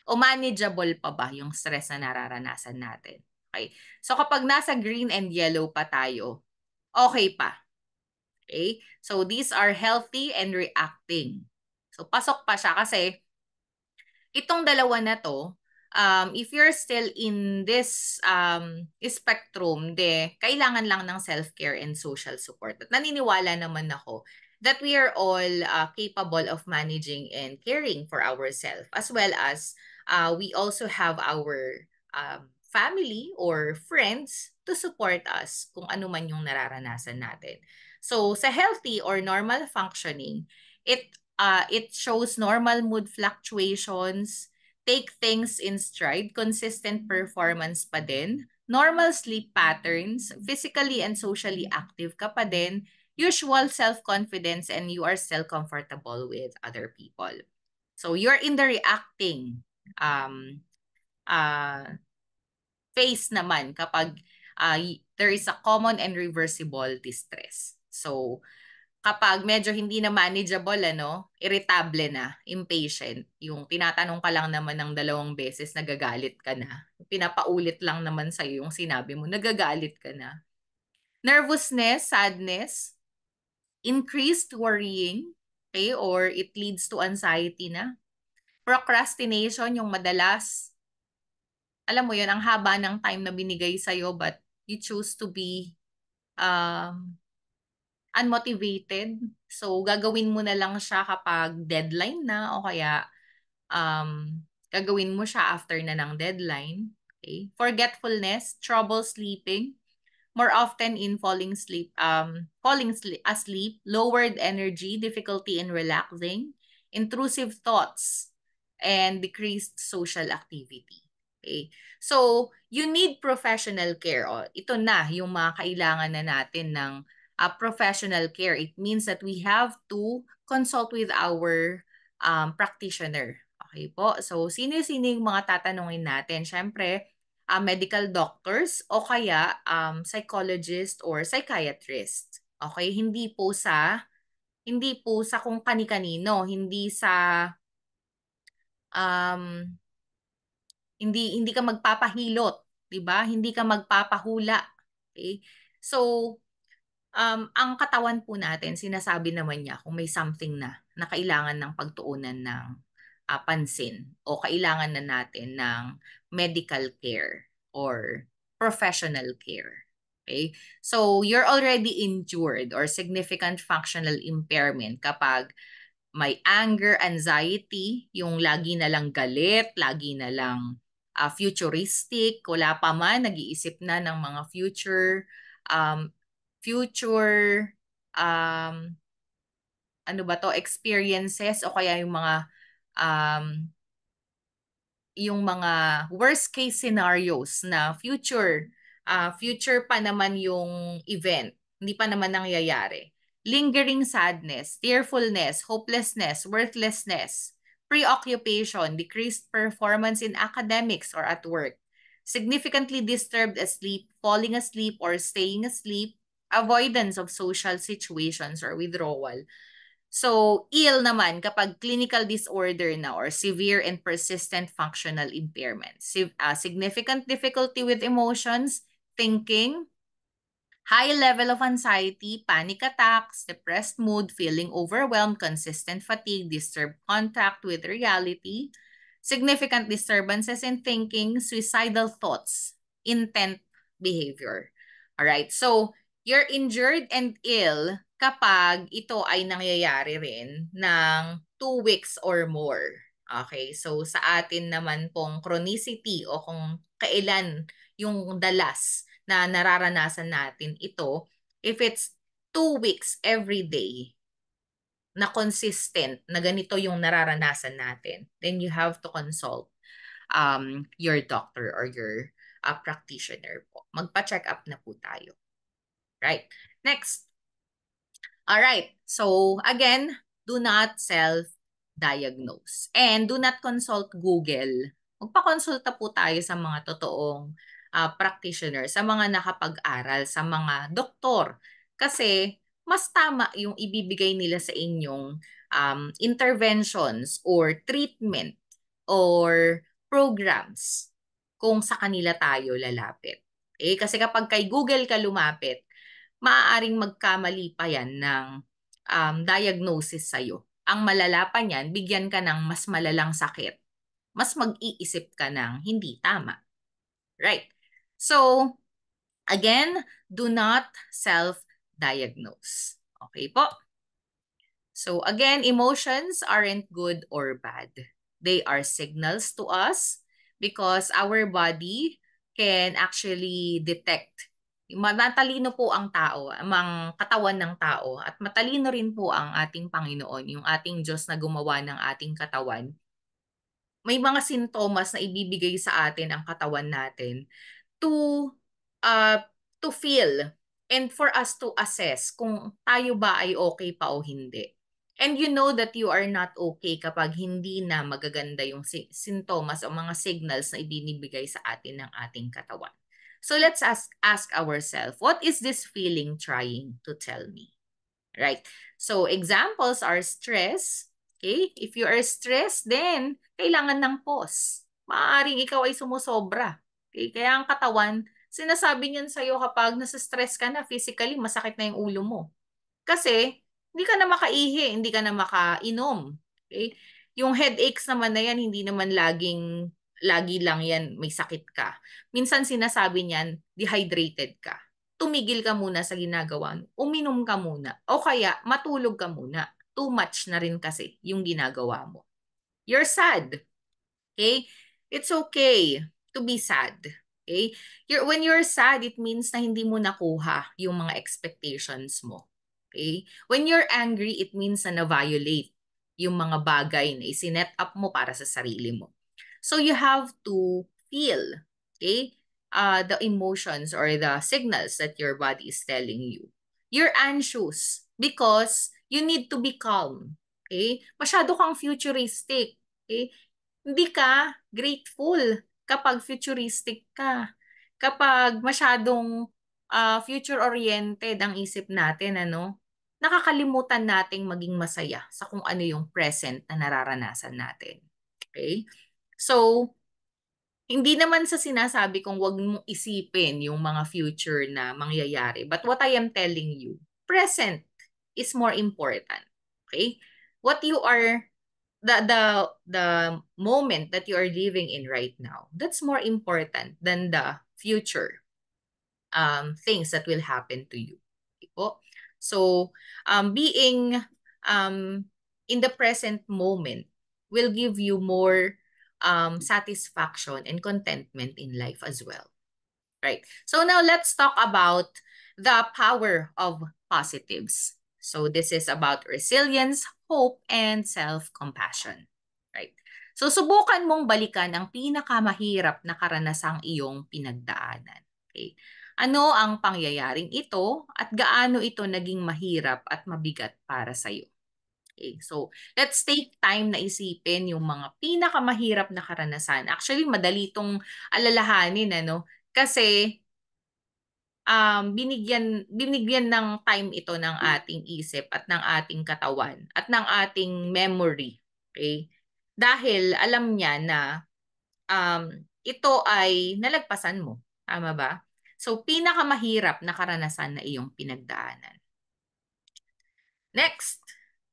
O manageable pa ba yung stress na nararanasan natin? Okay. So kapag nasa green and yellow pa tayo, okay pa. Okay? So these are healthy and reacting. So pasok pa siya kasi itong dalawa na to, if you're still in this spectrum, kailangan lang ng self-care and social support. At naniniwala naman ako that we are all capable of managing and caring for ourselves, as well as we also have our family or friends to support us kung ano man yung nararanasan natin. So sa healthy or normal functioning, it shows normal mood fluctuations, take things in stride, consistent performance pa din, normal sleep patterns, physically and socially active ka pa din, usual self-confidence, and you are still comfortable with other people. So you're in the reacting phase naman kapag there is a common and reversible distress. So kapag medyo hindi na manageable, irritable na, impatient, yung tinatanong ka lang naman ng 2 beses, nagagalit ka na. Pinapaulit lang naman sa'yo yung sinabi mo, nagagalit ka na. Nervousness, sadness, increased worrying, okay, or it leads to anxiety na. Procrastination, yung madalas, alam mo yun, ang haba ng time na binigay sa'yo but you choose to be um, unmotivated. So, gagawin mo na lang siya kapag deadline na o kaya gagawin mo siya after na ng deadline. Okay? Forgetfulness, trouble sleeping, more often in asleep, lowered energy, difficulty in relaxing, intrusive thoughts, and decreased social activity. Okay? So, you need professional care. O, ito na yung mga kailangan na natin ng professional care. It means that we have to consult with our practitioner. Okay po? So, sino-sino yung mga tatanungin natin? Siyempre, medical doctors o kaya psychologist or psychiatrist. Okay? Hindi po sa kung kani-kanino, um, hindi ka magpapahilot, 'di ba? Hindi ka magpapahula. Okay? So, ang katawan po natin, sinasabi naman niya kung may something na kailangan ng pagtuunan ng pansin o kailangan na natin ng medical care or professional care. Okay? So, you're already injured or significant functional impairment kapag may anger, anxiety, yung lagi na lang galit, lagi na lang futuristic, wala pa man, nag-iisip na ng mga um, future, um, ano ba to, experiences o kaya um, yung mga worst case scenarios na future pa naman yung event, hindi pa naman nangyayari. Lingering sadness, tearfulness, hopelessness, worthlessness, preoccupation, decreased performance in academics or at work, significantly disturbed sleep, falling asleep or staying asleep, avoidance of social situations or withdrawal. So, ill naman kapag clinical disorder na or severe and persistent functional impairment. Significant difficulty with emotions, thinking, high level of anxiety, panic attacks, depressed mood, feeling overwhelmed, consistent fatigue, disturbed contact with reality, significant disturbances in thinking, suicidal thoughts, intent behavior. All right. So, you're injured and ill kapag ito ay nangyayari rin ng 2 weeks or more. Okay. So, sa atin naman pong chronicity o kung kailan yung dalas na nararanasan natin ito, if it's 2 weeks every day na consistent na ganito yung nararanasan natin, then you have to consult your doctor or your practitioner po. Magpa-check up na po tayo. Right. Next. All right. So again, do not self-diagnose. And do not consult Google. Magpa-konsulta po tayo sa mga totoong practitioner, sa mga nakapag-aral, sa mga doktor. Kasi mas tama yung ibibigay nila sa inyong interventions or treatment or programs kung sa kanila tayo lalapit. Okay? Kasi kapag kay Google ka lumapit, maaaring magkamali pa yan ng diagnosis sa'yo. Ang malala pa niyan, bigyan ka ng mas malalang sakit. Mas mag-iisip ka ng hindi tama. Right. So, again, do not self-diagnose. Okay po? So again, emotions aren't good or bad. They are signals to us because our body can actually detect. Matalino po ang tao, ang katawan ng tao at matalino rin po ang ating Panginoon, yung ating Diyos na gumawa ng ating katawan. May mga sintomas na ibibigay sa atin ang katawan natin to uh, to feel and for us to assess kung tayo ba ay okay pa o hindi. And you know that you are not okay kapag hindi na magaganda yung sintomas o mga signals na ibinibigay sa atin ng ating katawan. So let's ask ourselves, what is this feeling trying to tell me? Right? So examples are stress. Okay? If you are stressed, then kailangan ng pause. Maaaring ikaw ay sumusobra. Okay? Kaya ang katawan, sinasabi niyan sa'yo kapag nasa-stress ka na, physically, masakit na yung ulo mo. Kasi, hindi ka na makaihi, hindi ka na makainom. Okay? Yung headaches naman na yan, hindi naman lagi lang yan, may sakit ka. Minsan sinasabi niyan, dehydrated ka. Tumigil ka muna sa ginagawa mo. Uminom ka muna. O kaya, matulog ka muna. Too much na rin kasi yung ginagawa mo. You're sad. Okay? It's okay to be sad. Okay? When you're sad, it means na hindi mo nakuha yung mga expectations mo. Okay? When you're angry, it means na na-violate yung mga bagay na isinet up mo para sa sarili mo. So you have to feel, okay, the emotions or the signals that your body is telling you. You're anxious because you need to be calm. Okay? Masyado kang futuristic. Okay? Hindi ka grateful kapag futuristic ka. Kapag masyadong future-oriented ang isip natin, ano, nakakalimutan nating maging masaya sa kung ano yung present na nararanasan natin. Okay? So, hindi naman sa sinasabi kong wag mong isipin yung mga future na mangyayari. But what I am telling you, present is more important. Okay? What you are the moment that you are living in right now, that's more important than the future. things that will happen to you. Okay po? So, being in the present moment will give you more satisfaction and contentment in life as well. Right. So now let's talk about the power of positives. So this is about resilience, hope, and self-compassion. Right. So subukan mong balikan ang pinakamahirap na karanasang iyong pinagdaanan. Okay. Ano ang pangyayaring ito at gaano ito naging mahirap at mabigat para sa iyo? Okay, so let's take time na isipin yung mga pinakamahirap na karanasan. Actually, madali itong alalahanin, ano? Kasi binigyan ng time ito ng ating isip at ng ating katawan at ng ating memory. Okay? Dahil alam niya na ito ay nalagpasan mo. Tama ba? So, pinakamahirap na karanasan na iyong pinagdaanan. Next.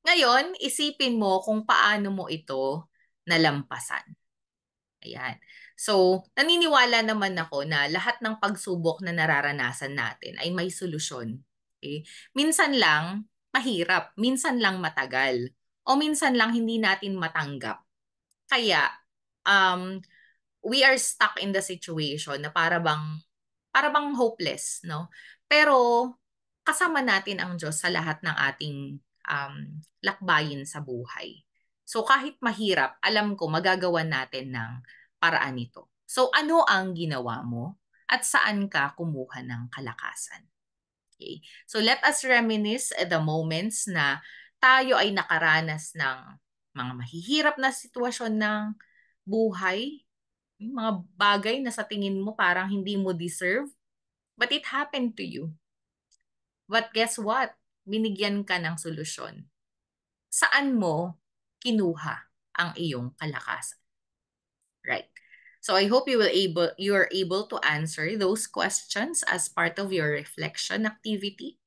Ngayon, isipin mo kung paano mo ito nalampasan. Ayan. So, naniniwala naman ako na lahat ng pagsubok na nararanasan natin ay may solusyon. Okay? Minsan lang mahirap, minsan lang matagal, o minsan lang hindi natin matanggap. Kaya, um, we are stuck in the situation na para bang hopeless, no? Pero kasama natin ang Diyos sa lahat ng ating lakbayin sa buhay. So kahit mahirap, alam ko magagawa natin ng paraan nito. So ano ang ginawa mo at saan ka kumuha ng kalakasan? Okay? So let us reminisce at the moments na tayo ay nakaranas ng mga mahihirap na sitwasyon ng buhay, yung mga bagay na sa tingin mo parang hindi mo deserve, but it happened to you. But guess what? Binigyan ka ng solusyon. Saan mo kinuha ang iyong kalakasan? Right. So I hope you are able to answer those questions as part of your reflection activity.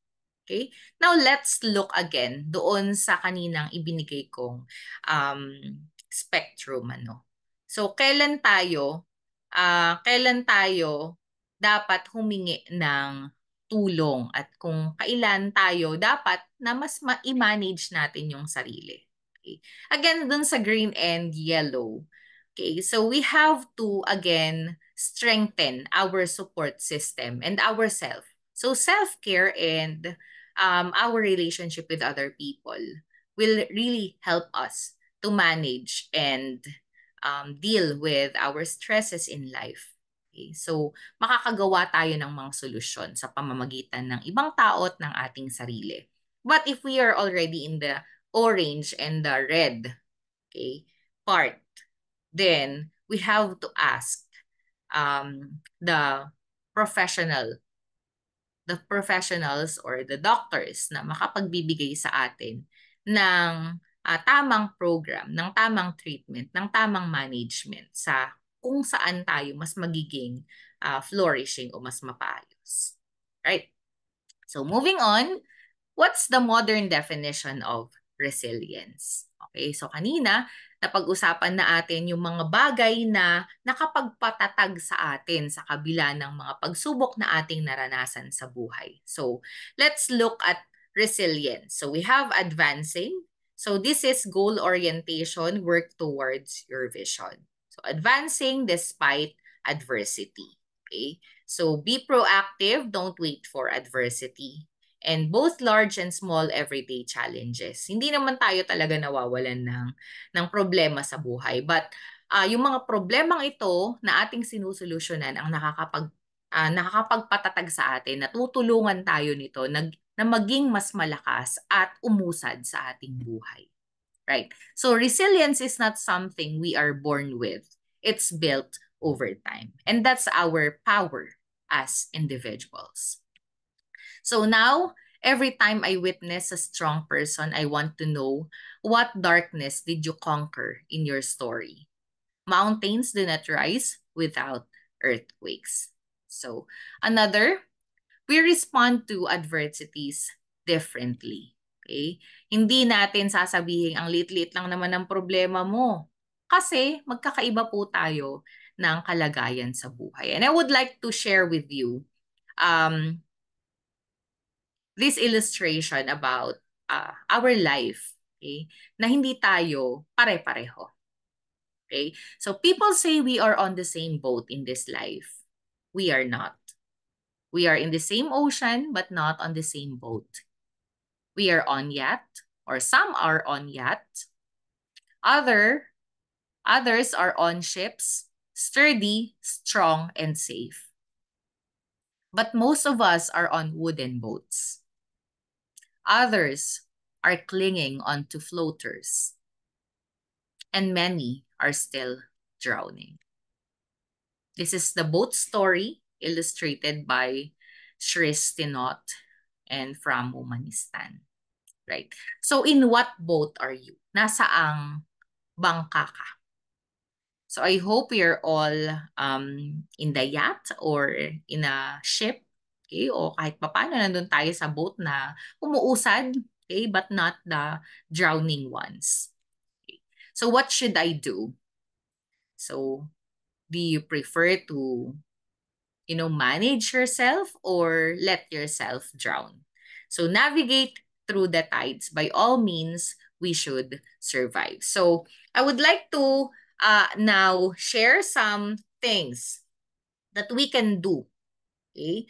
Okay? Now let's look again doon sa kaninang ibinigay kong um, spectrum, ano. So kailan tayo dapat humingi ng tulong at kung kailan tayo dapat na mas ma-manage natin yung sarili. Okay? Again, dun sa green and yellow. Okay, so we have to again strengthen our support system and ourself. So self-care and our relationship with other people will really help us to manage and deal with our stresses in life. Okay? So, makakagawa tayo ng mga solusyon sa pamamagitan ng ibang tao at ng ating sarili. But if we are already in the orange and the red, okay, part, then we have to ask the professional the professionals or the doctors na makapagbibigay sa atin ng tamang program, ng tamang treatment, ng tamang management sa kung saan tayo mas magiging flourishing o mas mapaayos. Right? So moving on, what's the modern definition of resilience? Okay, so kanina, napag-usapan na atin yung mga bagay na nakapagpatatag sa atin sa kabila ng mga pagsubok na ating naranasan sa buhay. So, let's look at resilience. So, we have advancing. So, this is goal orientation, work towards your vision. So, advancing despite adversity. Okay? So, be proactive, don't wait for adversity. And both large and small everyday challenges. Hindi naman tayo talaga nawawalan ng problema sa buhay. But yung mga problemang ito na ating sinusolusyonan ang nakakapagpatatag sa atin, natutulungan tayo nito na maging mas malakas at umusad sa ating buhay. Right? So resilience is not something we are born with. It's built over time. And that's our power as individuals. So now, every time I witness a strong person, I want to know, what darkness did you conquer in your story? Mountains do not rise without earthquakes. So another, we respond to adversities differently. Okay? Hindi natin sasabihin ang liit-liit lang naman ng problema mo. Kasi magkakaiba po tayo ng kalagayan sa buhay. And I would like to share with you um, this illustration about our life, okay, na hindi tayo pare-pareho. Okay? So people say we are on the same boat in this life. We are not. We are in the same ocean but not on the same boat. We are on yacht, or some are on yacht. Others are on ships, sturdy, strong, and safe. But most of us are on wooden boats. Others are clinging onto floaters, and many are still drowning. This is the boat story illustrated by Shris Tinot and from Humanistan. Right? So in what boat are you? Nasaang bangka ka? So I hope we are all in the yacht or in a ship. Okay? O kahit papaano nandun tayo sa boat na umuusad. Okay? But not the drowning ones. Okay? So what should I do? So do you prefer to manage yourself or let yourself drown? So navigate through the tides. By all means, we should survive. So I would like to now share some things that we can do. Okay?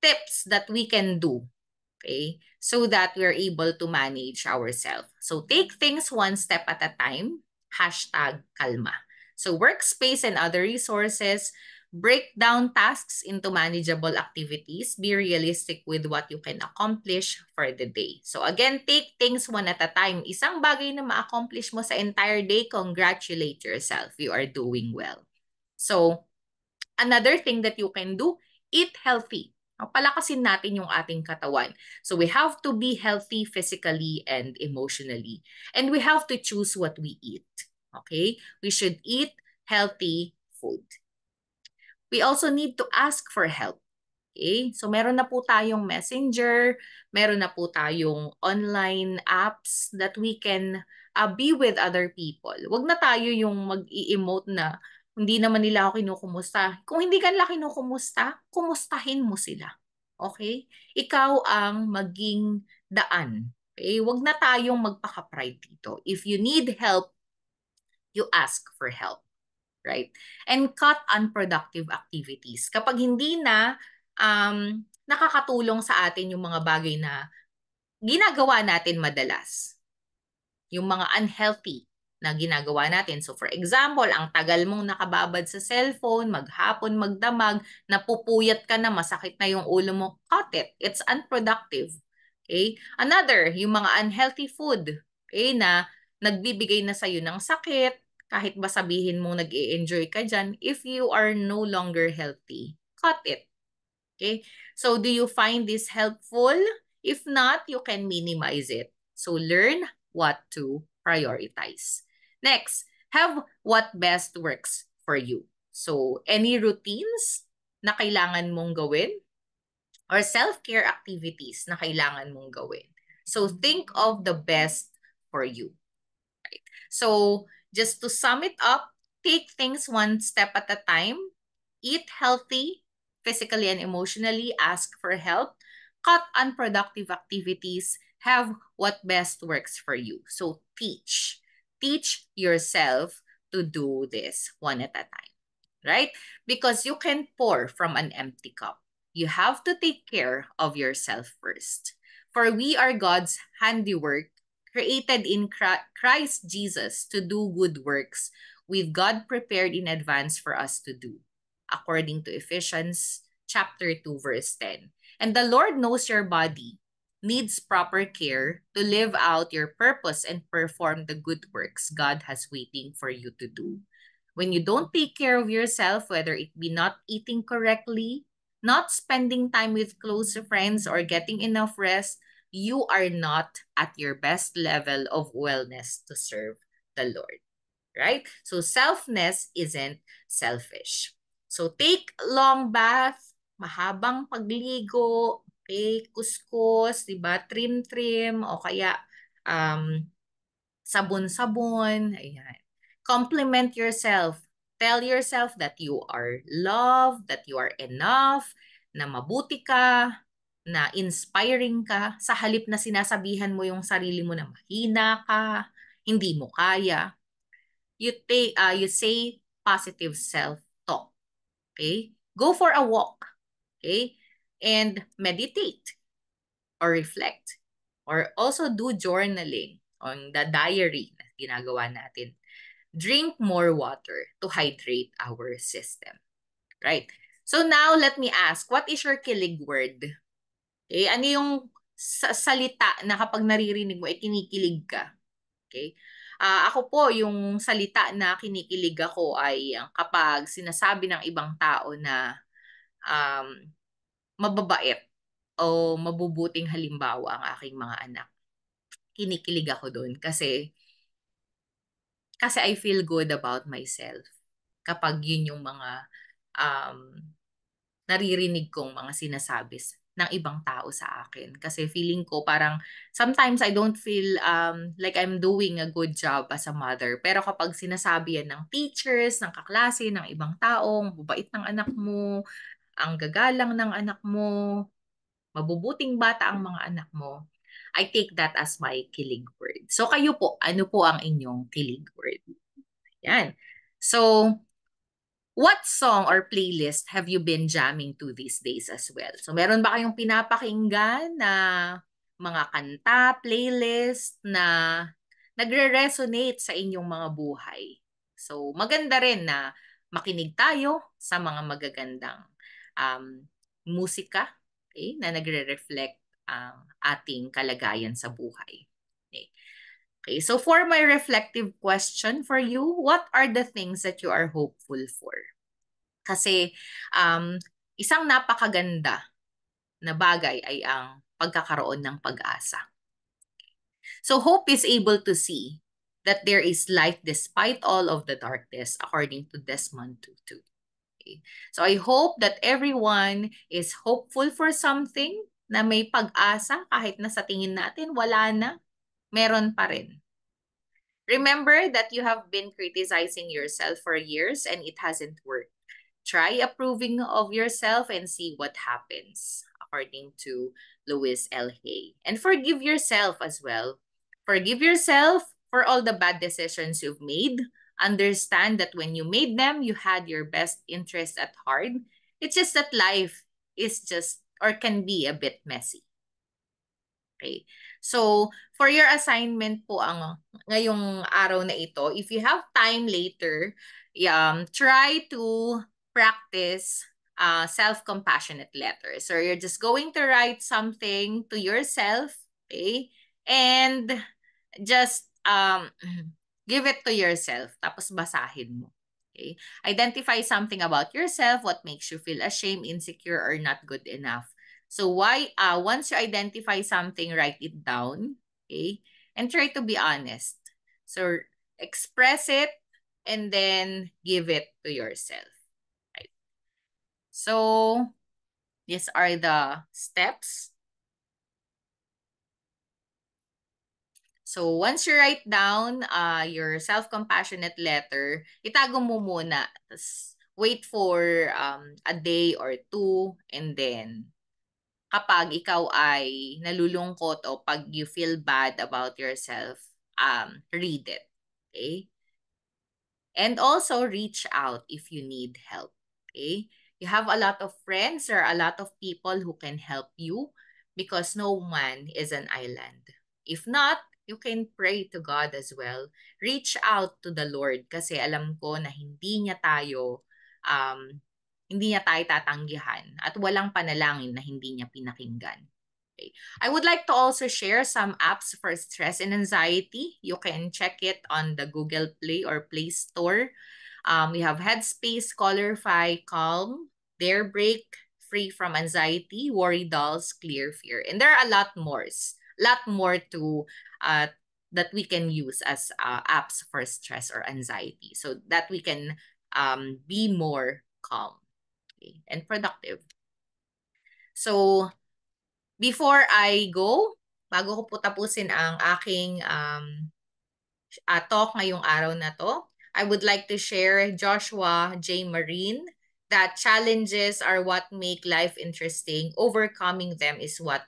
Tips that we can do. Okay? So that we're able to manage ourselves. So take things one step at a time. Hashtag kalma. So workspace and other resources, break down tasks into manageable activities. Be realistic with what you can accomplish for the day. So again, take things one at a time. Isang bagay na ma-accomplish mo sa entire day, congratulate yourself. You are doing well. So another thing that you can do, eat healthy. Palakasin natin yung ating katawan. So we have to be healthy physically and emotionally. And we have to choose what we eat. Okay? We should eat healthy food. We also need to ask for help. Okay? So meron na po tayong messenger, meron na po tayong online apps that we can be with other people. Wag na tayo yung mag-i-emote na hindi naman nila ako kinukumusta. Kung hindi ka nila kinukumusta, kumustahin mo sila. Okay? Ikaw ang maging daan. Okay? Wag na tayong magpaka-pride dito. If you need help, you ask for help. Right? And cut unproductive activities. Kapag hindi na nakakatulong sa atin yung mga bagay na ginagawa natin madalas, yung mga unhealthy na ginagawa natin. So for example, ang tagal mong nakababad sa cellphone, maghapon, magdamag, napupuyat ka na, masakit na yung ulo mo, cut it. It's unproductive. Okay? Another, yung mga unhealthy food, okay, na nagbibigay na sa'yo ng sakit, kahit ba sabihin mo nag-i-enjoy ka dyan, if you are no longer healthy, cut it. Okay? So do you find this helpful? If not, you can minimize it. So learn what to prioritize. Next, have what best works for you. So any routines na kailangan mong gawin or self-care activities na kailangan mong gawin. So think of the best for you. Right? So just to sum it up, take things one step at a time, eat healthy, physically and emotionally, ask for help, cut unproductive activities, have what best works for you. So teach. Teach yourself to do this one at a time, right? Because you can pour from an empty cup. You have to take care of yourself first. For we are God's handiwork, created in Christ Jesus to do good works, with God prepared in advance for us to do, according to Ephesians chapter 2, verse 10. And the Lord knows your body needs proper care to live out your purpose and perform the good works God has waiting for you to do. When you don't take care of yourself, whether it be not eating correctly, not spending time with close friends, or getting enough rest, you are not at your best level of wellness to serve the Lord. Right? So selfness isn't selfish. So take long bath, mahabang pagligo, okay, kuskus, diba? Trim-trim, o kaya sabon-sabon, ayan. Compliment yourself. Tell yourself that you are loved, that you are enough, na mabuti ka, na inspiring ka, sa halip na sinasabihan mo yung sarili mo na mahina ka, hindi mo kaya, you say positive self-talk. Okay? Go for a walk. Okay? And meditate or reflect. Or also do journaling on the diary na ginagawa natin. Drink more water to hydrate our system. Right? So now, let me ask, what is your kilig word? Okay? Ano yung salita na kapag naririnig mo, kinikilig ka? Okay? Ako po, yung salita na kinikilig ako ay kapag sinasabi ng ibang tao na um, mababait o mabubuting halimbawa ang aking mga anak. Kinikilig ako doon kasi I feel good about myself kapag yun yung mga um, naririnig kong mga sinasabi ng ibang tao sa akin. Kasi feeling ko parang sometimes I don't feel like I'm doing a good job as a mother. Pero kapag sinasabi yan ng teachers, ng kaklase, ng ibang taong, bubait ng anak mo, ang gagalang ng anak mo, mabubuting bata ang mga anak mo, I take that as my kilig word. So kayo po, ano po ang inyong kilig word? Yan. So, what song or playlist have you been jamming to these days as well? So meron ba kayong pinapakinggan na mga kanta, playlist na nagre-resonate sa inyong mga buhay? So maganda rin na makinig tayo sa mga magagandang um, musika, okay, na nagre-reflect ang ating kalagayan sa buhay. Okay. Okay, so for my reflective question for you, what are the things that you are hopeful for? Kasi isang napakaganda na bagay ay ang pagkakaroon ng pag-asa. So hope is able to see that there is light despite all of the darkness, according to Desmond Tutu. Okay. So I hope that everyone is hopeful for something, na may pag-asa kahit na sa tingin natin wala na, meron pa rin. Remember that you have been criticizing yourself for years and it hasn't worked. Try approving of yourself and see what happens, according to Louis L. Hay. And forgive yourself as well. Forgive yourself for all the bad decisions you've made. Understand that when you made them, you had your best interest at heart. It's just that life is just or can be a bit messy. Okay. So, for your assignment po ngayong araw na ito, if you have time later, try to practice self-compassionate letters. So, you're just going to write something to yourself, okay? And just give it to yourself, tapos basahin mo. Okay? Identify something about yourself, what makes you feel ashamed, insecure, or not good enough. So once you identify something, write it down, okay? And try to be honest. So express it and then give it to yourself. Right? So these are the steps. So once you write down your self-compassionate letter, itago mo muna. Tapos wait for a day or two, and then kapag ikaw ay nalulungkot o pag you feel bad about yourself, read it. Okay? And also reach out if you need help. Okay? You have a lot of friends or a lot of people who can help you because no man is an island. If not, you can pray to God as well. Reach out to the Lord kasi alam ko na hindi niya tayo tatanggihan at walang panalangin na hindi niya pinakinggan. Okay. I would like to also share some apps for stress and anxiety. You can check it on the Google Play or Play Store. We have Headspace, Colorfy, Calm, Dare Break, Free from Anxiety, Worry Dolls, Clear Fear. And there are a lot more to that we can use as apps for stress or anxiety so that we can be more calm, okay, and productive. So, before I go, bago ko po tapusin ang aking talk ngayong araw na to, I would like to share Joshua J. Marine, that challenges are what make life interesting. Overcoming them is what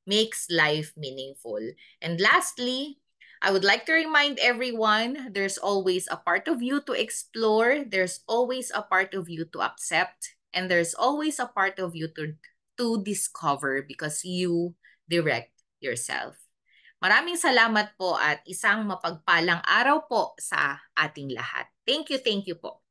makes life meaningful. And lastly, I would like to remind everyone there's always a part of you to explore, there's always a part of you to accept, and there's always a part of you to discover because you direct yourself. Maraming salamat po at isang mapagpalang araw po sa ating lahat. Thank you po.